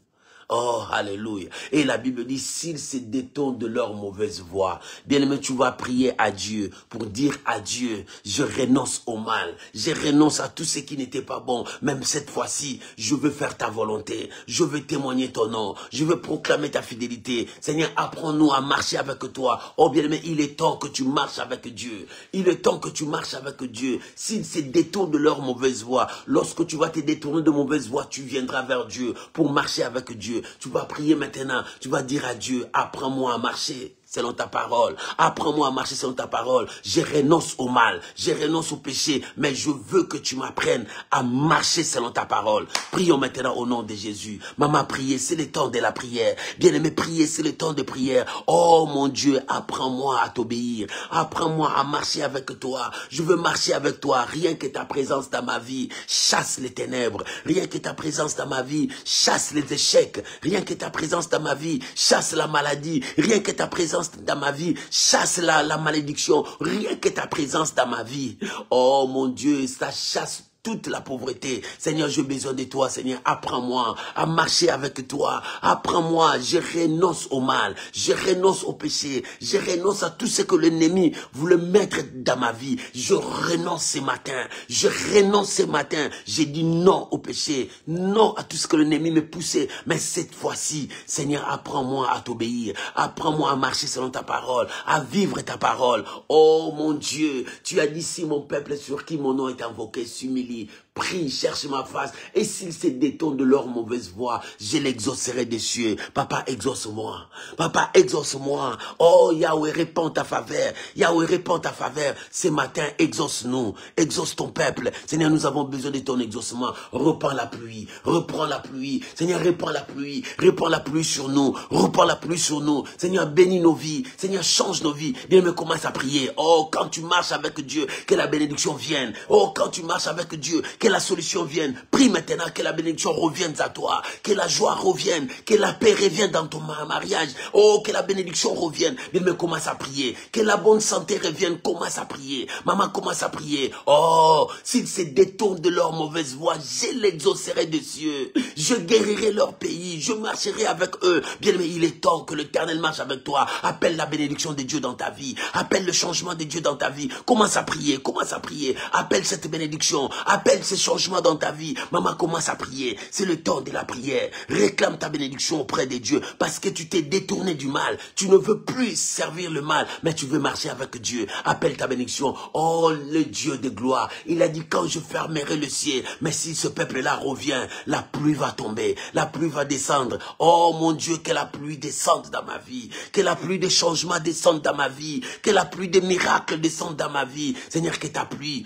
Oh, alléluia. Et la Bible dit, s'ils se détournent de leur mauvaise voie, bien-aimé, tu vas prier à Dieu pour dire à Dieu, je renonce au mal, je renonce à tout ce qui n'était pas bon. Même cette fois-ci, je veux faire ta volonté, je veux témoigner ton nom, je veux proclamer ta fidélité. Seigneur, apprends-nous à marcher avec toi. Oh, bien-aimé, il est temps que tu marches avec Dieu. Il est temps que tu marches avec Dieu. S'ils se détournent de leur mauvaise voie, lorsque tu vas te détourner de mauvaise voie, tu viendras vers Dieu pour marcher avec Dieu. Tu vas prier maintenant, tu vas dire à Dieu, apprends-moi à marcher selon ta parole. Apprends-moi à marcher selon ta parole. Je renonce au mal, je renonce au péché, mais je veux que tu m'apprennes à marcher selon ta parole. Prions maintenant au nom de Jésus. Maman, priez, c'est le temps de la prière. Bien-aimé, priez, c'est le temps de prière. Oh mon Dieu, apprends-moi à t'obéir. Apprends-moi à marcher avec toi. Je veux marcher avec toi. Rien que ta présence dans ma vie chasse les ténèbres. Rien que ta présence dans ma vie chasse les échecs. Rien que ta présence dans ma vie chasse la maladie. Rien que ta présence dans ma vie chasse la malédiction. Rien que ta présence dans ma vie. Oh mon Dieu, ça chasse toute la pauvreté. Seigneur, j'ai besoin de toi. Seigneur, apprends-moi à marcher avec toi. Apprends-moi, je renonce au mal. Je renonce au péché. Je renonce à tout ce que l'ennemi voulait mettre dans ma vie. Je renonce ce matin. Je renonce ce matin. J'ai dit non au péché. Non à tout ce que l'ennemi me poussait. Mais cette fois-ci, Seigneur, apprends-moi à t'obéir. Apprends-moi à marcher selon ta parole. À vivre ta parole. Oh mon Dieu, tu as dit si mon peuple sur qui mon nom est invoqué s'humilie, prie, cherche ma face, et s'ils se détournent de leur mauvaise voie, je l'exaucerai des cieux. Papa, exauce-moi. Papa, exauce-moi. Oh, Yahweh, répands ta faveur. Yahweh, répands ta faveur. Ce matin, exauce-nous. Exauce ton peuple. Seigneur, nous avons besoin de ton exaucement. Reprends la pluie. Reprends la pluie. Seigneur, répands la pluie. Répands la pluie sur nous. Reprends la pluie sur nous. Seigneur, bénis nos vies. Seigneur, change nos vies. Bien-aimé, commence à prier. Oh, quand tu marches avec Dieu, que la bénédiction vienne. Oh, quand tu marches avec Dieu, que la solution vienne. Prie maintenant que la bénédiction revienne à toi, que la joie revienne, que la paix revienne dans ton mariage. Oh, que la bénédiction revienne. Bien-aimé, commence à prier. Que la bonne santé revienne, commence à prier. Maman, commence à prier. Oh, s'ils se détournent de leur mauvaise voie, je l'exaucerai des cieux. Je guérirai leur pays, je marcherai avec eux. Bien-aimé, il est temps que l'Éternel marche avec toi. Appelle la bénédiction de Dieu dans ta vie. Appelle le changement de Dieu dans ta vie. Commence à prier, commence à prier. Appelle cette bénédiction. Appelle ces changements dans ta vie. Maman, commence à prier. C'est le temps de la prière. Réclame ta bénédiction auprès de Dieu parce que tu t'es détourné du mal. Tu ne veux plus servir le mal, mais tu veux marcher avec Dieu. Appelle ta bénédiction. Oh, le Dieu de gloire. Il a dit quand je fermerai le ciel, mais si ce peuple-là revient, la pluie va tomber. La pluie va descendre. Oh mon Dieu, que la pluie descende dans ma vie. Que la pluie des changements descende dans ma vie. Que la pluie des miracles descende dans ma vie. Seigneur, que ta pluie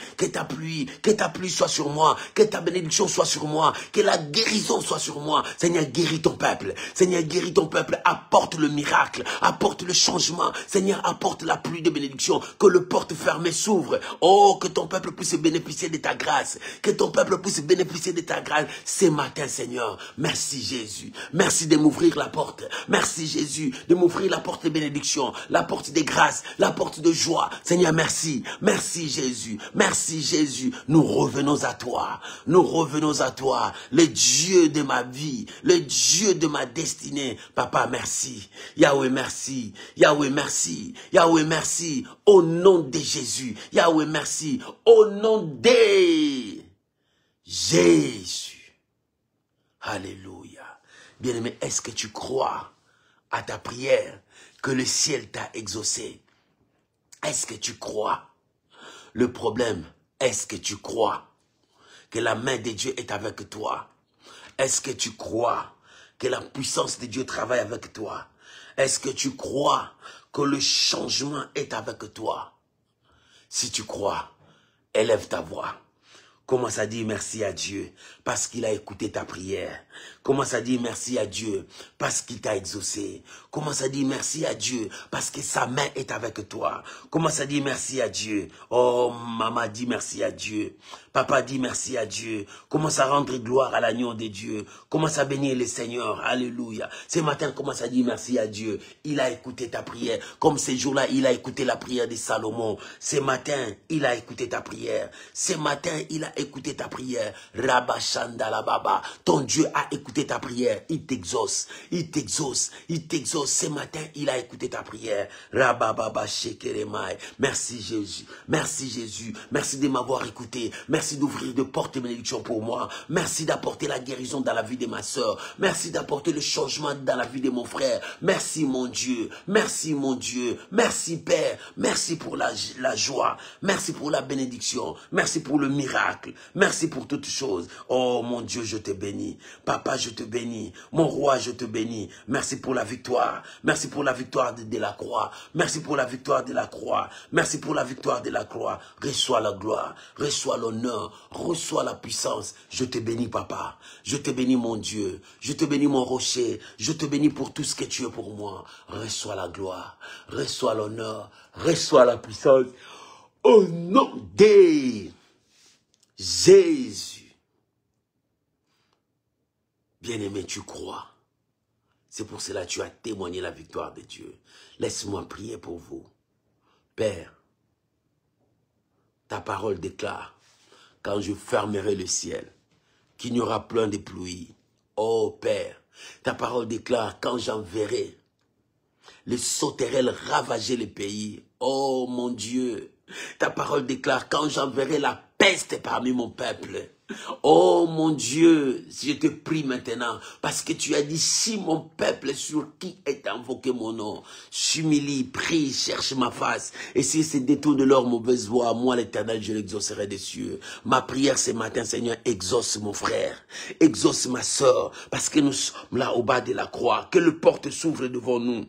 soit sur moi, que ta bénédiction soit sur moi, que la guérison soit sur moi. Seigneur, guéris ton peuple. Seigneur, guéris ton peuple. Apporte le miracle, apporte le changement. Seigneur, apporte la pluie de bénédiction. Que le porte fermé s'ouvre. Oh, que ton peuple puisse bénéficier de ta grâce. Que ton peuple puisse bénéficier de ta grâce ce matin, Seigneur. Merci Jésus. Merci de m'ouvrir la porte. Merci Jésus de m'ouvrir la porte de bénédiction, la porte de grâce, la porte de joie. Seigneur, merci. Merci Jésus. Merci Jésus. Nous revenons à toi. Nous revenons à toi. Le Dieu de ma vie. Le Dieu de ma destinée. Papa, merci. Yahweh, merci. Yahweh, merci. Yahweh, merci. Au nom de Jésus. Yahweh, merci. Au nom de Jésus. Alléluia. Bien-aimé, est-ce que tu crois à ta prière que le ciel t'a exaucé? Est-ce que tu crois? Le problème, est-ce que tu crois que la main de Dieu est avec toi? Est-ce que tu crois que la puissance de Dieu travaille avec toi? Est-ce que tu crois que le changement est avec toi? Si tu crois, élève ta voix. Commence à dire merci à Dieu parce qu'il a écouté ta prière. Commence à dire merci à Dieu parce qu'il t'a exaucé. Commence à dire merci à Dieu parce que sa main est avec toi. Commence à dire merci à Dieu. Oh, maman dit merci à Dieu. Papa dit merci à Dieu. Commence à rendre gloire à l'agneau de Dieu. Commence à bénir le Seigneur. Alléluia. Ce matin, commence à dire merci à Dieu. Il a écouté ta prière. Comme ces jours-là, il a écouté la prière de Salomon. Ce matin, il a écouté ta prière. Ce matin, il a écouté ta prière. Rabashanda la baba. Ton Dieu a écouté ta prière. Il t'exauce. Il t'exauce. Il t'exauce. Ce matin, il a écouté ta prière. Rabababa shekeremai. Merci Jésus. Merci Jésus. Merci de m'avoir écouté. Merci d'ouvrir de portes de bénédiction pour moi. Merci d'apporter la guérison dans la vie de ma soeur. Merci d'apporter le changement dans la vie de mon frère. Merci mon Dieu. Merci mon Dieu. Merci Père. Merci pour la joie. Merci pour la bénédiction. Merci pour le miracle. Merci pour toutes choses. Oh mon Dieu, je te bénis. Papa, je te bénis. Mon roi, je te bénis. Merci pour la victoire. Merci pour la victoire de la croix. Merci pour la victoire de la croix. Merci pour la victoire de la croix. Reçois la gloire. Reçois l'honneur. Reçois la puissance. Je te bénis, Papa. Je te bénis, mon Dieu. Je te bénis, mon rocher. Je te bénis pour tout ce que tu es pour moi. Reçois la gloire. Reçois l'honneur. Reçois la puissance. Au nom de Jésus. Bien-aimé, tu crois. C'est pour cela que tu as témoigné la victoire de Dieu. Laisse-moi prier pour vous. Père, ta parole déclare, quand je fermerai le ciel, qu'il n'y aura plein de pluie. Oh Père, ta parole déclare, quand j'enverrai les sauterelles ravager le pays. Oh mon Dieu, ta parole déclare, quand j'enverrai la peste parmi mon peuple. Oh mon Dieu, je te prie maintenant, parce que tu as dit, si mon peuple sur qui est invoqué mon nom, s'humilie, prie, cherche ma face, et si se détourne de leur mauvaise voie, moi l'Éternel, je l'exaucerai des cieux. Ma prière ce matin, Seigneur, exauce mon frère, exauce ma soeur, parce que nous sommes là au bas de la croix, que le porte s'ouvre devant nous.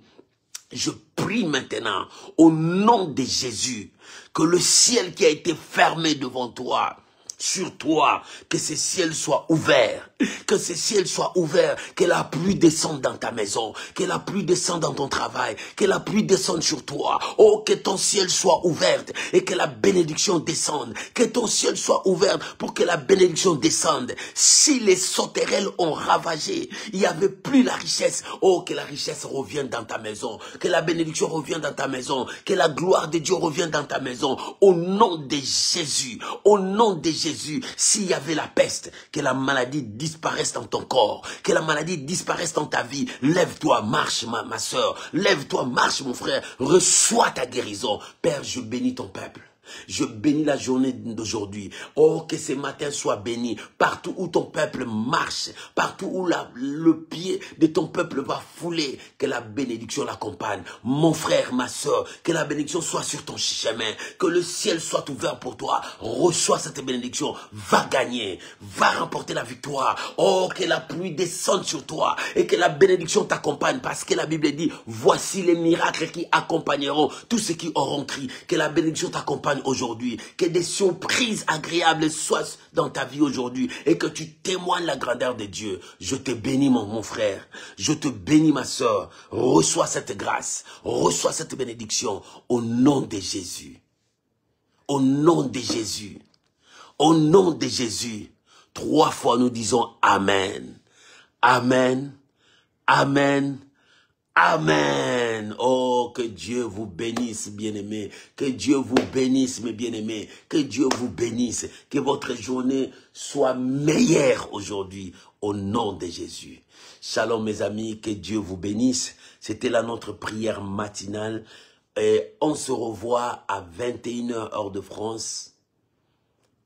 Je prie maintenant, au nom de Jésus, que le ciel qui a été fermé devant toi, sur toi, que ce ciel soit ouvert, que ce ciel soit ouvert, que la pluie descende dans ta maison, que la pluie descende dans ton travail, que la pluie descende sur toi, oh, que ton ciel soit ouvert et que la bénédiction descende, que ton ciel soit ouvert pour que la bénédiction descende. Si les sauterelles ont ravagé, il n'y avait plus la richesse, oh, que la richesse revienne dans ta maison, que la bénédiction revienne dans ta maison, que la gloire de Dieu revienne dans ta maison, au nom de Jésus, au nom de Jésus. S'il y avait la peste, que la maladie disparaisse dans ton corps, que la maladie disparaisse dans ta vie. Lève-toi, marche ma soeur, lève-toi, marche mon frère, reçois ta guérison. Père, je bénis ton peuple. Je bénis la journée d'aujourd'hui. Oh, que ce matin soit béni. Partout où ton peuple marche, partout où le pied de ton peuple va fouler, que la bénédiction l'accompagne. Mon frère, ma soeur, que la bénédiction soit sur ton chemin, que le ciel soit ouvert pour toi. Reçois cette bénédiction. Va gagner, va remporter la victoire. Oh, que la pluie descende sur toi et que la bénédiction t'accompagne, parce que la Bible dit, voici les miracles qui accompagneront tous ceux qui auront crié. Que la bénédiction t'accompagne aujourd'hui, que des surprises agréables soient dans ta vie aujourd'hui et que tu témoignes la grandeur de Dieu. Je te bénis mon frère, je te bénis ma soeur. Reçois cette grâce, reçois cette bénédiction au nom de Jésus. Au nom de Jésus. Au nom de Jésus. 3 fois nous disons Amen. Amen. Amen. Amen. Oh, que Dieu vous bénisse, bien-aimés. Que Dieu vous bénisse, mes bien-aimés. Que Dieu vous bénisse. Que votre journée soit meilleure aujourd'hui, au nom de Jésus. Shalom, mes amis. Que Dieu vous bénisse. C'était là notre prière matinale. Et on se revoit à 21h heure de France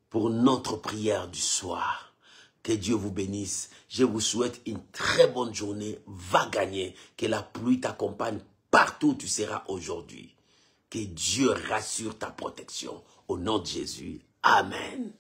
pour notre prière du soir. Que Dieu vous bénisse. Je vous souhaite une très bonne journée. Va gagner. Que la pluie t'accompagne partout où tu seras aujourd'hui. Que Dieu rassure ta protection. Au nom de Jésus. Amen.